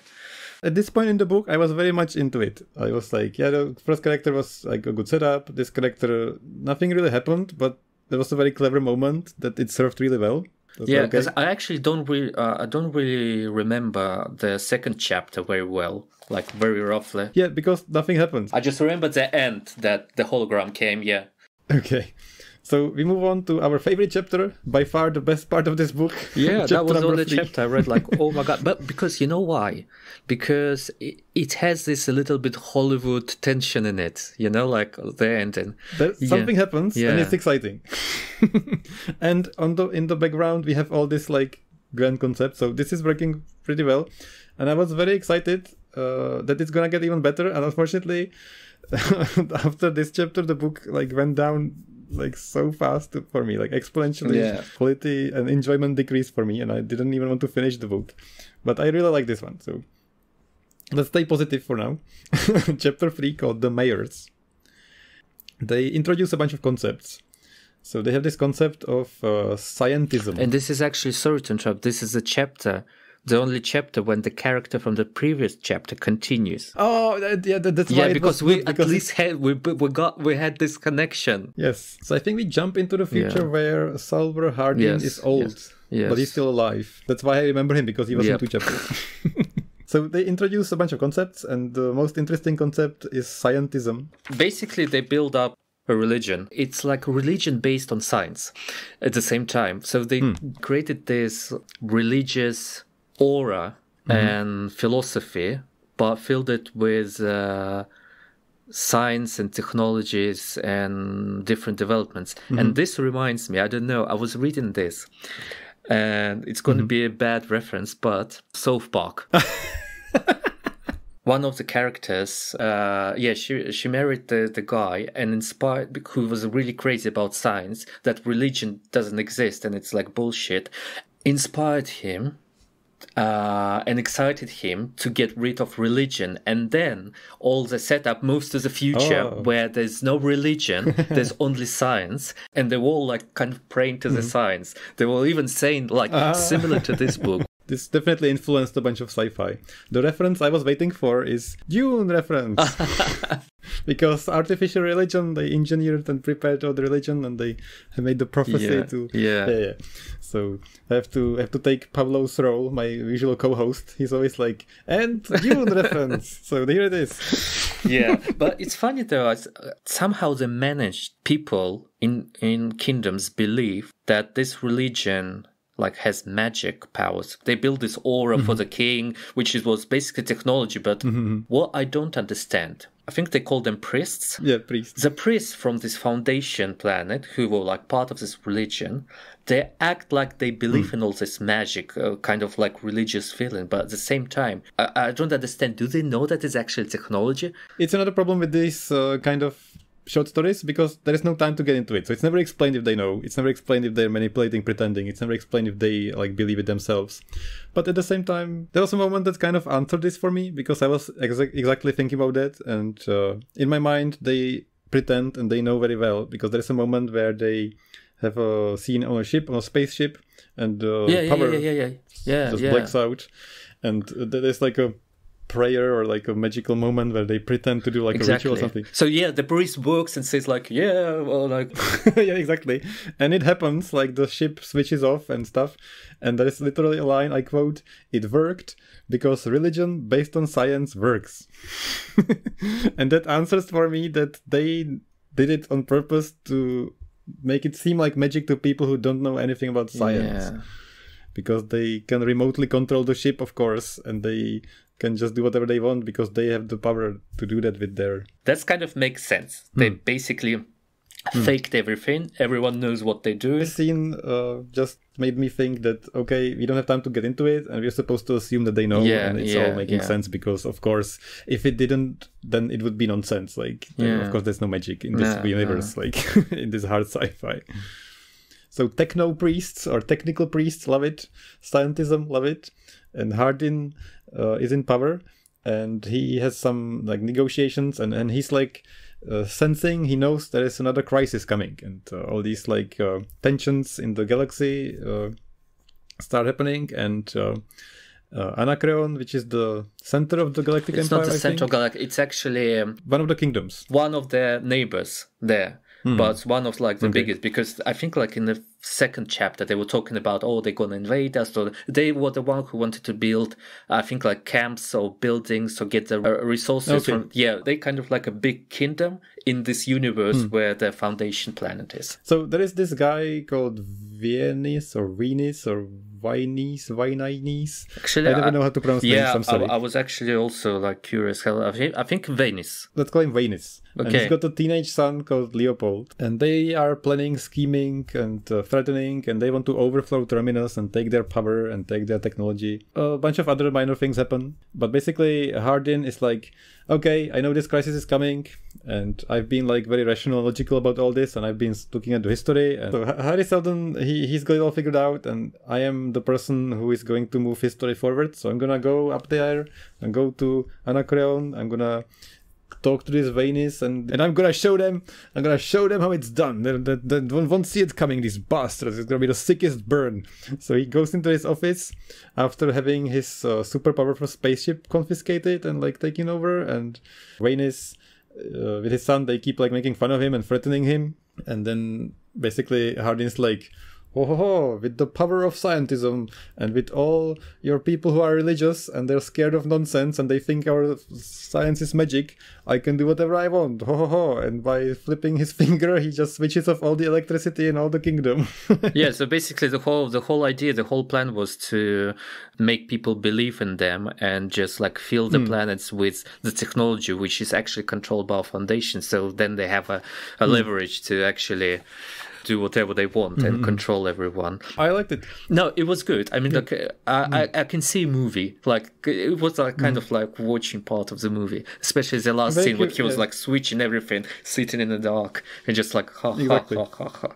At this point in the book, I was very much into it. I was like, the first character was like a good setup. This character, nothing really happened, but there was a very clever moment that it served really well. Because I actually don't really remember the second chapter very well, like very roughly. Yeah, because nothing happened. I just remember the end that the hologram came. Yeah. Okay. So we move on to our favorite chapter, by far the best part of this book. Yeah, that was the only chapter I read, like, oh my god. But because, you know why? Because it has this a little bit Hollywood tension in it, you know, like the ending. Something happens and it's exciting. And in the background, we have all this like grand concept. So this is working pretty well. And I was very excited that it's going to get even better. And unfortunately, after this chapter, the book like went down like so fast for me, like exponentially. Quality and enjoyment decreased for me, and I didn't even want to finish the book. But I really like this one, so let's stay positive for now. Chapter 3, called The Mayors. They introduce a bunch of concepts. So they have this concept of scientism. And this is actually, sorry to interrupt, this is a chapter, the only chapter when the character from the previous chapter continues. Oh, that's why. Yeah, because we had this connection. Yes. So I think we jump into the future where Salvor Hardin is old, but he's still alive. That's why I remember him, because he was in 2 chapters. So they introduce a bunch of concepts, and the most interesting concept is scientism. Basically, they build up a religion. It's like a religion based on science at the same time. So they created this religious aura and philosophy, but filled it with science and technologies and different developments. And this reminds me, I don't know, I was reading this, and it's going to be a bad reference, but South Park. One of the characters, she married the guy and inspired, who was really crazy about science, that religion doesn't exist and it's like bullshit, inspired him and excited him to get rid of religion. And then all the setup moves to the future where there's no religion, there's only science, and they were all like kind of praying to the science. They were even saying like similar to this book. This definitely influenced a bunch of sci-fi. The reference I was waiting for is Dune reference. Because artificial religion, they engineered and prepared all the religion, and they made the prophecy to... Yeah. So I have to take Pablo's role, my usual co-host. He's always like, and Dune reference. So here it is. Yeah, but it's funny though, somehow they managed people in kingdoms believe that this religion like has magic powers. They build this aura for the king, which was basically technology. But what I don't understand, I think they call them priests. Yeah, priests. The priests from this foundation planet, who were like part of this religion, they act like they believe in all this magic, kind of like religious feeling. But at the same time, I don't understand. Do they know that it's actually technology? It's another problem with these kind of short stories, because there is no time to get into it. So it's never explained if they know. It's never explained if they're manipulating, pretending. It's never explained if they like believe it themselves. But at the same time, there was a moment that kind of answered this for me, because I was exactly thinking about that. And in my mind, they pretend and they know very well, because there is a moment where they have a scene on a ship, on a spaceship, and power just blacks out. And there's like a prayer or like a magical moment where they pretend to do like a ritual or something. So the priest works and says like, yeah, exactly. And it happens, like the ship switches off and stuff. And there is literally a line, I quote, "It worked because religion based on science works." And that answers for me that they did it on purpose to make it seem like magic to people who don't know anything about science. Yeah. Because they can remotely control the ship, of course, and they can just do whatever they want because they have the power to do that with their... That kind of makes sense. They basically faked everything. Everyone knows what they do. This scene just made me think that, okay, we don't have time to get into it, and we're supposed to assume that they know, and it's all making sense because, of course, if it didn't, then it would be nonsense. Like, of course, there's no magic in this universe, like in this hard sci-fi. So techno-priests or technical priests love it. Scientism love it. And Hardin is in power, and he has some like negotiations, and he's like sensing, he knows there is another crisis coming, and all these like tensions in the galaxy start happening, and Anacreon, which is the center of the galactic empire. It's not the center of galactic, it's actually one of the kingdoms. One of their neighbors there. But it's one of like the biggest, because I think like in the second chapter they were talking about, they're gonna invade us, or they were the one who wanted to build, I think, like camps or buildings or get the resources from. Yeah, they kind of like a big kingdom in this universe where the foundation planet is. So there is this guy called Vienis or Venus or Vinis. Actually, I never know how to pronounce names. I'm sorry. I was actually also like curious. I think Venus. Let's call him Venus. Okay. And he's got a teenage son called Leopold, and they are planning, scheming, and threatening, and they want to overthrow Terminus and take their power and take their technology. A bunch of other minor things happen, but basically Hardin is like, okay, I know this crisis is coming, and I've been like very rational and logical about all this, and I've been looking at the history. And so Harry Seldon, he's got it all figured out, and I am the person who is going to move history forward. So I'm gonna go up there and go to Anacreon. I'm gonna talk to this Venus, and I'm gonna show them how it's done. They won't see it coming, these bastards. It's gonna be the sickest burn. So he goes into his office after having his super powerful spaceship confiscated and like taken over, and Venus with his son, they keep like making fun of him and threatening him, and then basically Hardin's like, with the power of scientism and with all your people who are religious and they're scared of nonsense and they think our science is magic, I can do whatever I want, ho ho ho. And by flipping his finger, he just switches off all the electricity in all the kingdom. Yeah, so basically the whole idea, the whole plan was to make people believe in them and just like fill the planets with the technology, which is actually controlled by our Foundation. So then they have a leverage to actually do whatever they want and control everyone. I liked it. No, it was good. I mean, like I can see a movie. Like it was like kind of like watching part of the movie, especially the last scene where he was like switching everything, sitting in the dark, and just like ha Exactly. ha ha ha.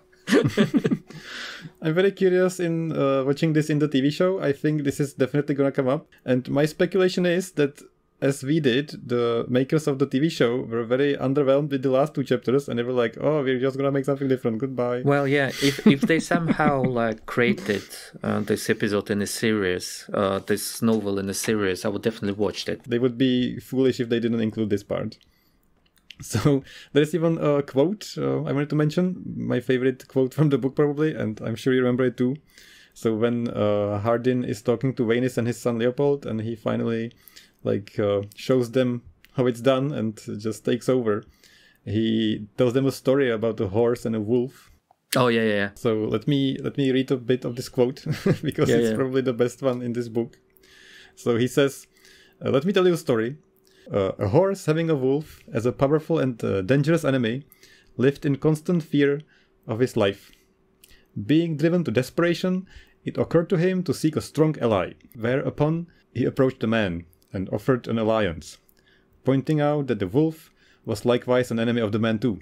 I'm very curious in watching this in the TV show. I think this is definitely gonna come up. And my speculation is that, as we did, the makers of the TV show were very underwhelmed with the last 2 chapters, and they were like, "Oh, we're just gonna make something different. Goodbye." Well, yeah, if they somehow like created this episode in a series, this novel in a series, I would definitely watch it. They would be foolish if they didn't include this part. So there's even a quote I wanted to mention, my favorite quote from the book probably, and I'm sure you remember it too. So when Hardin is talking to Vanis and his son Leopold, and he finally shows them how it's done and just takes over, he tells them a story about a horse and a wolf. Oh yeah. So let me read a bit of this quote because it's probably the best one in this book. So he says, "Let me tell you a story. A horse having a wolf as a powerful and dangerous enemy lived in constant fear of his life. Being driven to desperation, it occurred to him to seek a strong ally, whereupon he approached the man and offered an alliance, pointing out that the wolf was likewise an enemy of the man too.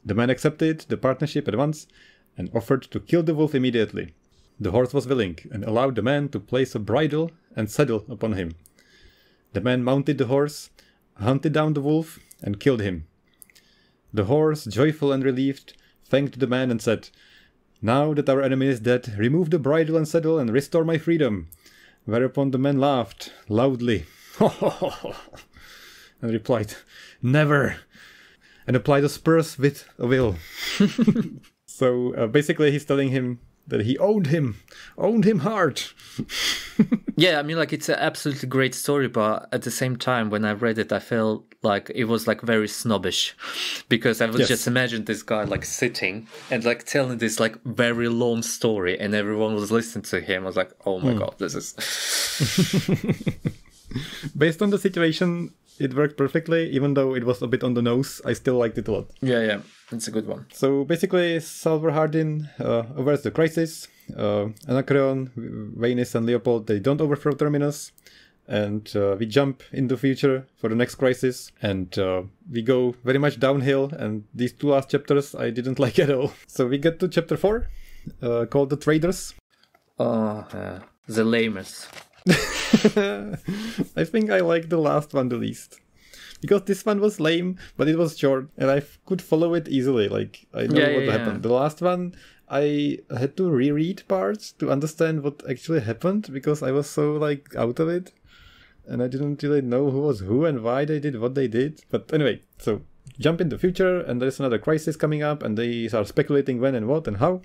The man accepted the partnership at once and offered to kill the wolf immediately. The horse was willing and allowed the man to place a bridle and saddle upon him. The man mounted the horse, hunted down the wolf, and killed him. The horse, joyful and relieved, thanked the man and said, 'Now that our enemy is dead, remove the bridle and saddle and restore my freedom.' Whereupon the man laughed loudly and replied, 'Never,' and applied the spurs with a will." So basically he's telling him that he owned him hard. Yeah, I mean, like, it's an absolutely great story, but at the same time, when I read it, I felt like it was like very snobbish, because I would just imagine this guy like sitting and like telling this like very long story, and everyone was listening to him. I was like, oh my god, this is. Based on the situation, it worked perfectly, even though it was a bit on the nose. I still liked it a lot. Yeah, it's a good one. So basically, Salvor Hardin averts the crisis. Anacreon, Vanis, and Leopold, they don't overthrow Terminus. And we jump in the future for the next crisis. And we go very much downhill. And these 2 last chapters I didn't like at all. So we get to chapter 4, called The Traders. The lamest. I think I like the last one the least, because this one was lame, but it was short and I could follow it easily. Like, I know what happened. The last one, I had to reread parts to understand what actually happened, because I was so like out of it and I didn't really know who was who and why they did what they did. But anyway, so jump in the future and there's another crisis coming up, and they start speculating when and what and how.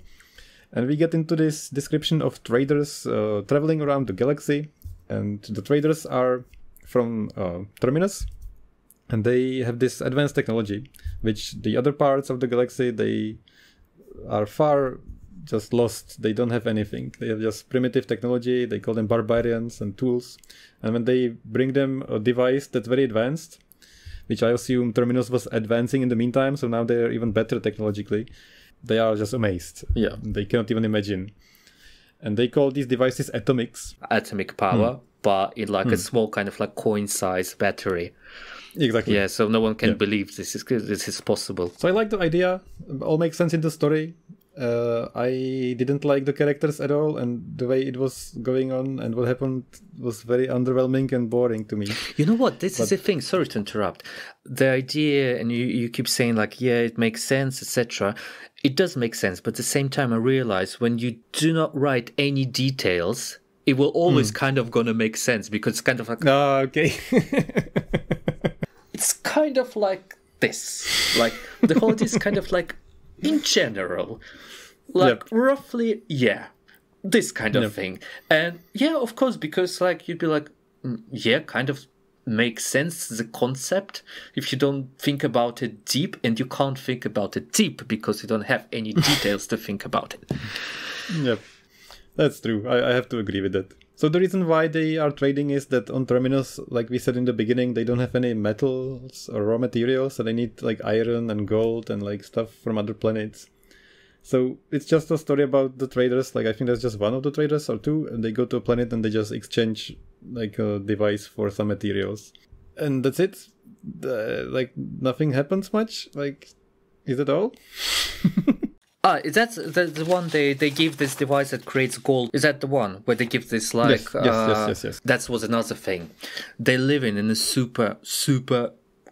And we get into this description of traders traveling around the galaxy. And the traders are from Terminus. And they have this advanced technology, which the other parts of the galaxy, they are far just lost. They don't have anything. They have just primitive technology. They call them barbarians and tools. And when they bring them a device that's very advanced, which I assume Terminus was advancing in the meantime, so now they're even better technologically, they are just amazed. Yeah. They cannot even imagine. And they call these devices atomics. Atomic power, but in like a small kind of like coin-sized battery. Exactly. Yeah, so no one can believe this is possible. So I like the idea. All makes sense in the story. I didn't like the characters at all, and the way it was going on and what happened was very underwhelming and boring to me. You know what? This is the thing. Sorry to interrupt. The idea, and you keep saying like, yeah, it makes sense, etc. It does make sense, but at the same time, I realize when you do not write any details, it will always kind of gonna make sense, because it's kind of like... okay. It's kind of like this. Like, the whole is kind of like, in general, like roughly, this kind of thing. And yeah, of course, because like you'd be like, yeah, kind of make sense, the concept, if you don't think about it deep, and you can't think about it deep because you don't have any details to think about it. Yep, that's true. I have to agree with that. So the reason why they are trading is that on Terminus, like we said in the beginning, they don't have any metals or raw materials, so they need like iron and gold and like stuff from other planets. So it's just a story about the traders. Like I think there's just one of the traders or two, and they go to a planet and they just exchange like a device for some materials, and that's it. Like nothing happens much. Like, is that all? That's the one they give this device that creates gold. Is that the one where they give this like... Yes. That was another thing. They live in a super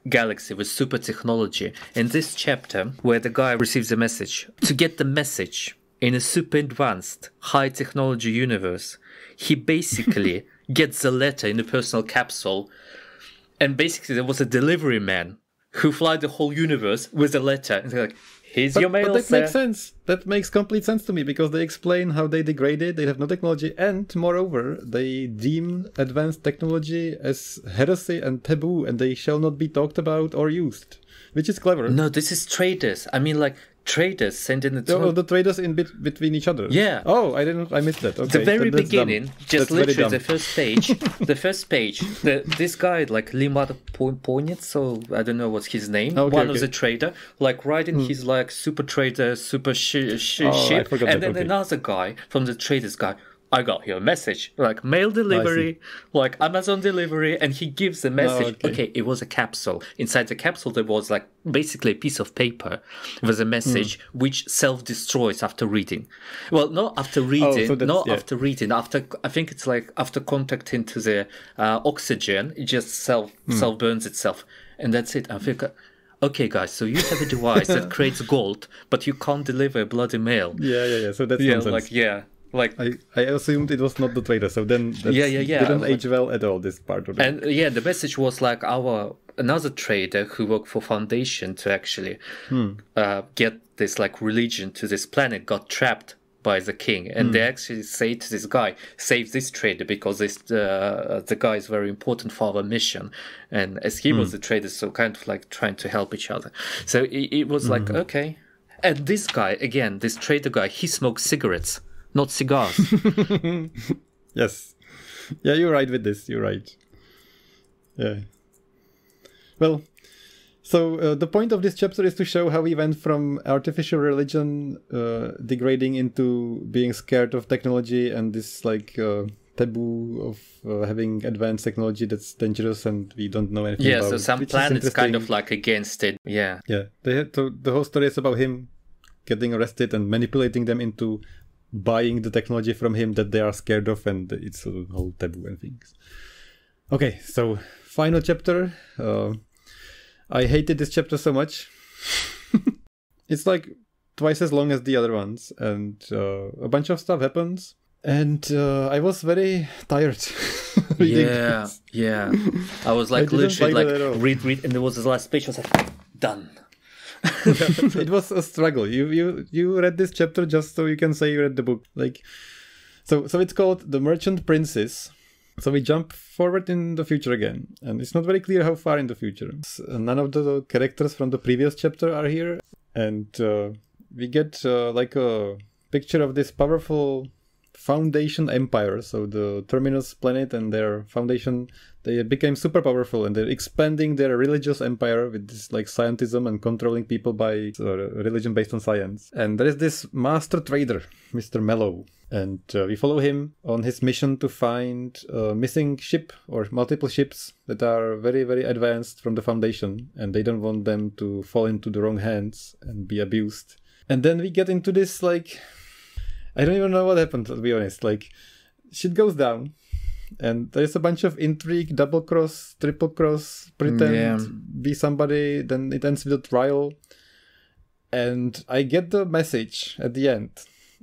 galaxy with super technology. In this chapter, where the guy receives a message, to get the message in a super advanced, high technology universe, he basically gets a letter in a personal capsule. And basically there was a delivery man who fly the whole universe with a letter. And they're like, here's your mail, but that sir. makes sense. That makes complete sense to me because they explain how they degraded, they have no technology, and moreover, they deem advanced technology as heresy and taboo, and they shall not be talked about or used, which is clever. No, this is traders. I mean, like, traders send in the traders in between each other. Yeah. Oh, I missed that. Okay. The very beginning, just that's literally the first page, this guy, like Limar Poinets, so I don't know what's his name, of the trader, like riding his like super trader, super ship, and then another guy from the traders guy, I got here a message, like mail delivery, like Amazon delivery, and he gives a message. Okay, it was a capsule. Inside the capsule, there was like basically a piece of paper with a message which self-destroys after reading. Well, not after reading, after reading. After, I think it's like after contact into the oxygen, it just self-burns itself, and that's it. I think. Okay, guys, so you have a device that creates gold, but you can't deliver bloody mail. Yeah. So that's nonsense. Like I assumed it was not the trader, so then that didn't age well at all, this part of it. And the message was like another trader who worked for Foundation to actually get this like religion to this planet got trapped by the king, and they actually say to this guy, save this trader because this the guy is very important for our mission, and as he was the trader, so kind of like trying to help each other. So it was like, okay. And this guy, again, this trader guy, he smokes cigarettes, not cigars. Yes. Yeah, you're right with this. You're right. Yeah. Well, so the point of this chapter is to show how we went from artificial religion degrading into being scared of technology and this like taboo of having advanced technology that's dangerous and we don't know anything about. Yeah, so some planets kind of like against it. Yeah. Yeah. The whole story is about him getting arrested and manipulating them into buying the technology from him that they are scared of, and it's a whole taboo and things. Okay, so final chapter. I hated this chapter so much. It's like twice as long as the other ones, and a bunch of stuff happens, and I was very tired. Yeah. I was like literally like read, and there was this last page. I was like, done. It was a struggle. You read this chapter just so you can say you read the book. Like, so it's called The Merchant Princes. So we jump forward in the future again, and it's not very clear how far in the future. None of the characters from the previous chapter are here, and we get like a picture of this powerful Foundation empire. So the Terminus planet and their Foundation, they became super powerful, and they're expanding their religious empire with this like scientism and controlling people by religion based on science. And there is this master trader, Mr. Mellow, and we follow him on his mission to find a missing ship or multiple ships that are very, very advanced from the Foundation, and they don't want them to fall into the wrong hands and be abused. And then we get into this like, I don't even know what happened, to be honest. Like, shit goes down, and there's a bunch of intrigue, double cross, triple cross, pretend be somebody, then it ends with a trial. And I get the message at the end.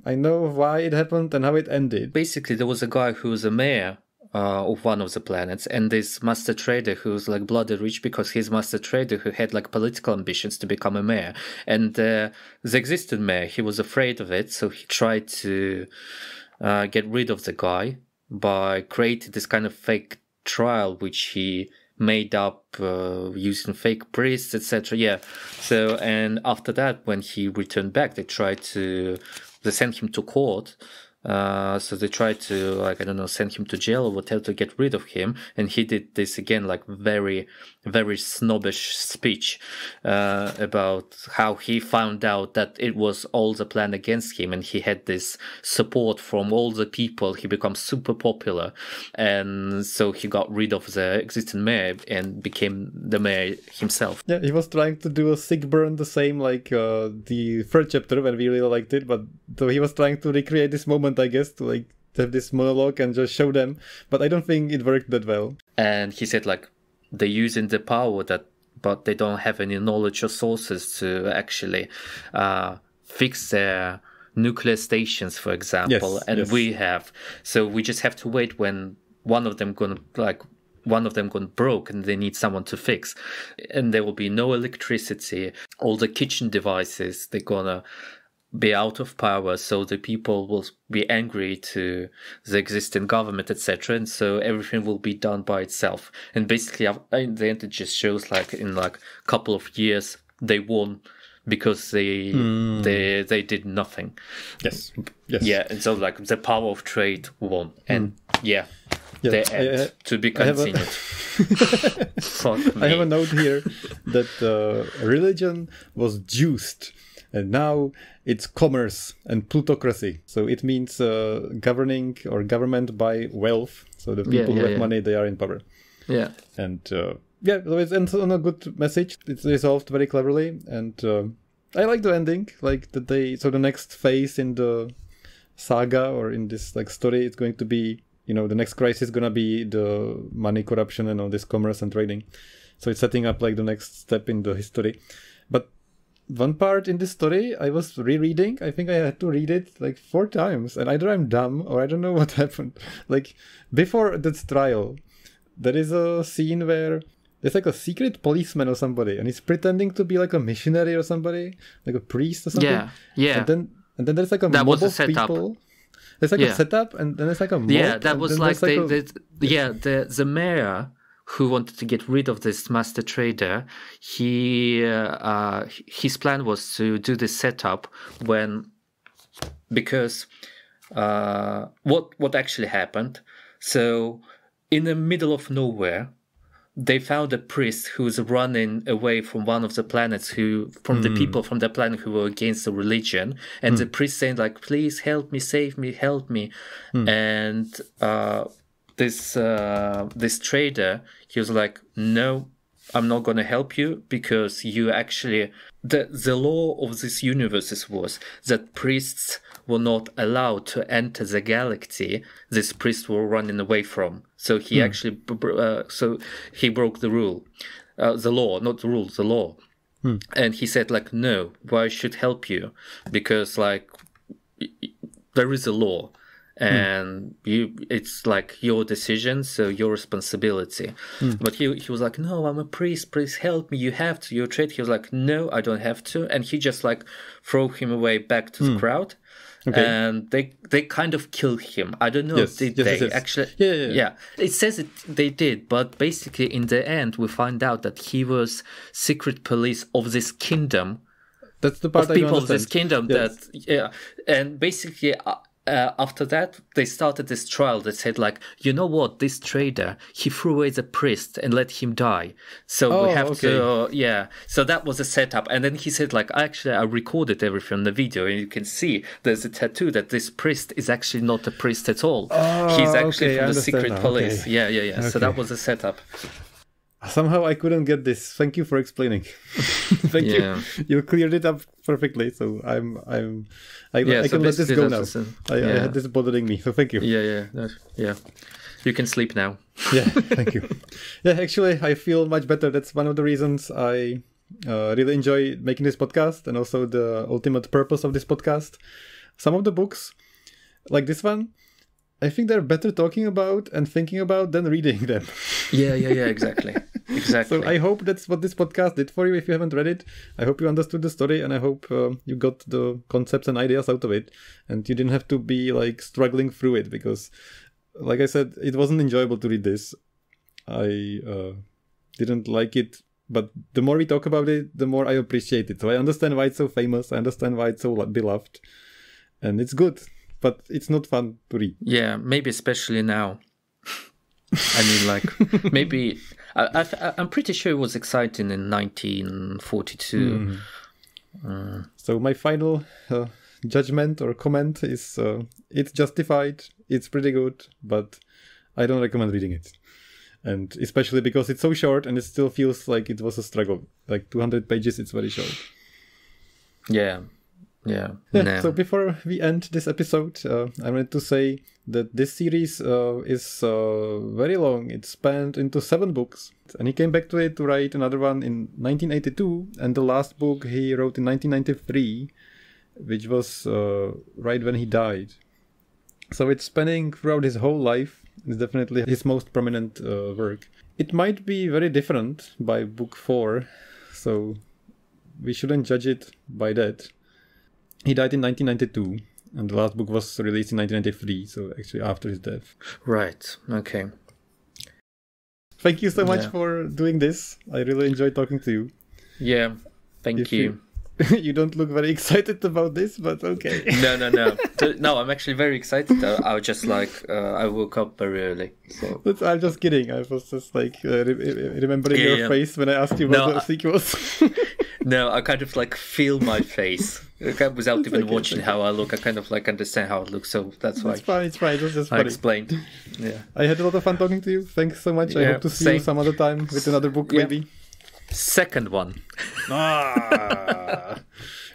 I know why it happened and how it ended. Basically, there was a guy who was a mayor of one of the planets, and this master trader who's like bloody rich because he's master trader who had like political ambitions to become a mayor. And the existing mayor, he was afraid of it, so he tried to get rid of the guy by creating this kind of fake trial which he made up using fake priests, etc. Yeah. So, and after that, when he returned back, they sent him to court. So they tried to, like, I don't know, send him to jail or whatever to get rid of him. And he did this again, like very, very snobbish speech about how he found out that it was all the plan against him. And he had this support from all the people. He becomes super popular. And so he got rid of the existing mayor and became the mayor himself. Yeah, he was trying to do a sick burn, the same like the third chapter when we really liked it. But so he was trying to recreate this moment, I guess, to like have this monologue and just show them, but I don't think it worked that well. And he said, like, they're using the power but they don't have any knowledge or sources to actually fix their nuclear stations, for example. And we have, so we just have to wait when one of them gonna broke and they need someone to fix, and there will be no electricity. All the kitchen devices, they're gonna be out of power, so the people will be angry to the existing government, etc. And so everything will be done by itself. And basically, in the end, it just shows like in like a couple of years they won because they did nothing. Yes. Yeah, and so like the power of trade won, and the end to be continued. I have a note here that religion was juiced. And now it's commerce and plutocracy. So it means governing or government by wealth. So the people who have money, they are in power. Yeah. And so it ends on a good message. It's resolved very cleverly. And I like the ending. Like so the next phase in the saga or in this like story, it's going to be, the next crisis is going to be the money corruption and all this commerce and trading. So it's setting up like the next step in the history. But one part in this story, I was rereading. I think I had to read it like 4 times. And either I'm dumb or I don't know what happened. Like, before this trial, there is a scene where there's like a secret policeman or somebody. And he's pretending to be like a missionary or somebody. Like a priest or something. Yeah. And then there's like a mob of people. There's like a setup and then there's like a mob. Yeah, that was like, the mayor who wanted to get rid of this master trader, his plan was to do this setup because what actually happened. So in the middle of nowhere, they found a priest who's running away from one of the planets from the people from the planet who were against the religion. And the priest saying like, please help me, save me, help me. And this trader, he was like, no, I'm not going to help you because you actually... The law of this universe was that priests were not allowed to enter the galaxy this priests were running away from. So he actually... so he broke the rule. The law, not the rule, the law. And he said, like, no, I should help you because, like, there is a law. And it's like your decision, so your responsibility. But he was like, no, I'm a priest, please help me, you have to, you're a traitor. He was like, no, I don't have to. And he just like threw him away back to the crowd. Okay. And they kind of killed him. I don't know if they actually... Yeah. It says they did, but basically in the end we find out that he was secret police of this kingdom. That's the part of people of this kingdom. And basically... after that, they started this trial that said, like, you know what, this trader, he threw away the priest and let him die. So we have to, So that was a setup. And then he said, like, I recorded everything on the video, and you can see there's a tattoo that this priest is actually not a priest at all. He's actually from the secret police. Okay. Yeah. Okay. So that was a setup. Somehow I couldn't get this. Thank you for explaining. Thank you. You cleared it up perfectly. So I can let this go now. I had this bothering me. So thank you. Yeah. You can sleep now. Yeah. Thank you. Yeah. Actually, I feel much better. That's one of the reasons I really enjoy making this podcast, and also the ultimate purpose of this podcast. Some of the books, like this one, I think they're better talking about and thinking about than reading them. Yeah, exactly. So I hope that's what this podcast did for you if you haven't read it. I hope you understood the story, and I hope you got the concepts and ideas out of it, and you didn't have to be like struggling through it, because like I said, it wasn't enjoyable to read this. I didn't like it. But the more we talk about it, the more I appreciate it. So I understand why it's so famous. I understand why it's so beloved. And it's good, but it's not fun to read. Yeah, maybe especially now. I mean, like, maybe... I'm pretty sure it was exciting in 1942. So my final judgment or comment is it's justified, it's pretty good, but I don't recommend reading it. And especially because it's so short and it still feels like it was a struggle. Like 200 pages, it's very short. Yeah. No. So before we end this episode, I wanted to say that this series is very long. It's spanned into 7 books. And he came back to it to write another one in 1982. And the last book he wrote in 1993, which was right when he died. So it's spanning throughout his whole life. It's definitely his most prominent work. It might be very different by book 4. So we shouldn't judge it by that. He died in 1992, and the last book was released in 1993, so actually after his death. Right, okay. Thank you so much for doing this. I really enjoyed talking to you. Yeah, thank you. You don't look very excited about this, but okay. No. No, I'm actually very excited. I was just like, I woke up very early. So. I'm just kidding. I was just like remembering your face when I asked you about the sequels. No, I kind of like feel my face without even watching how I look. I kind of like understand how it looks, so that's why. It's fine. It's just I funny. explained. Yeah, I had a lot of fun talking to you. Thanks so much. I hope to see you some other time with another book, maybe. Second one. Yeah,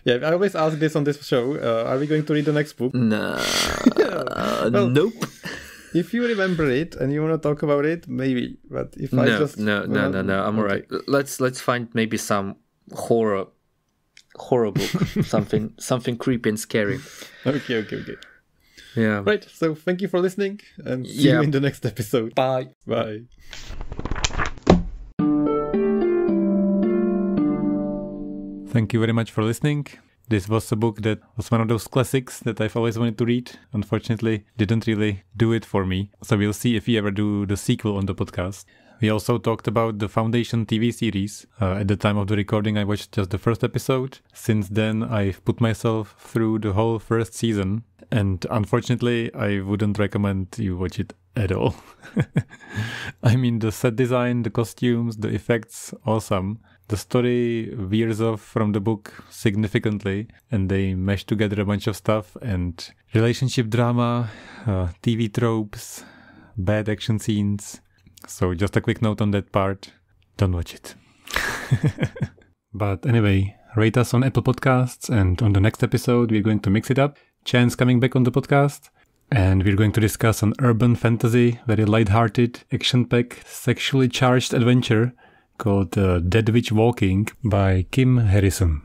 I always ask this on this show. Are we going to read the next book? No. Nope. If you remember it and you want to talk about it, maybe. But if no, I just no, I'm alright. Let's find maybe some horror book, something creepy and scary. Okay. Yeah. Right. So thank you for listening, and see you in the next episode. Bye. Thank you very much for listening. This was a book that was one of those classics that I've always wanted to read. Unfortunately, didn't really do it for me. So we'll see if we ever do the sequel on the podcast. We also talked about the Foundation TV series. At the time of the recording, I watched just the first episode. Since then, I've put myself through the whole first season. And unfortunately, I wouldn't recommend you watch it at all. I mean, the set design, the costumes, the effects, awesome. The story veers off from the book significantly, and they mesh together a bunch of stuff, and relationship drama, TV tropes, bad action scenes. So just a quick note on that part, don't watch it. But anyway, rate us on Apple Podcasts, and on the next episode we're going to mix it up. Chan's coming back on the podcast, and we're going to discuss an urban fantasy, very light-hearted, action-packed, sexually charged adventure called Dead Witch Walking by Kim Harrison.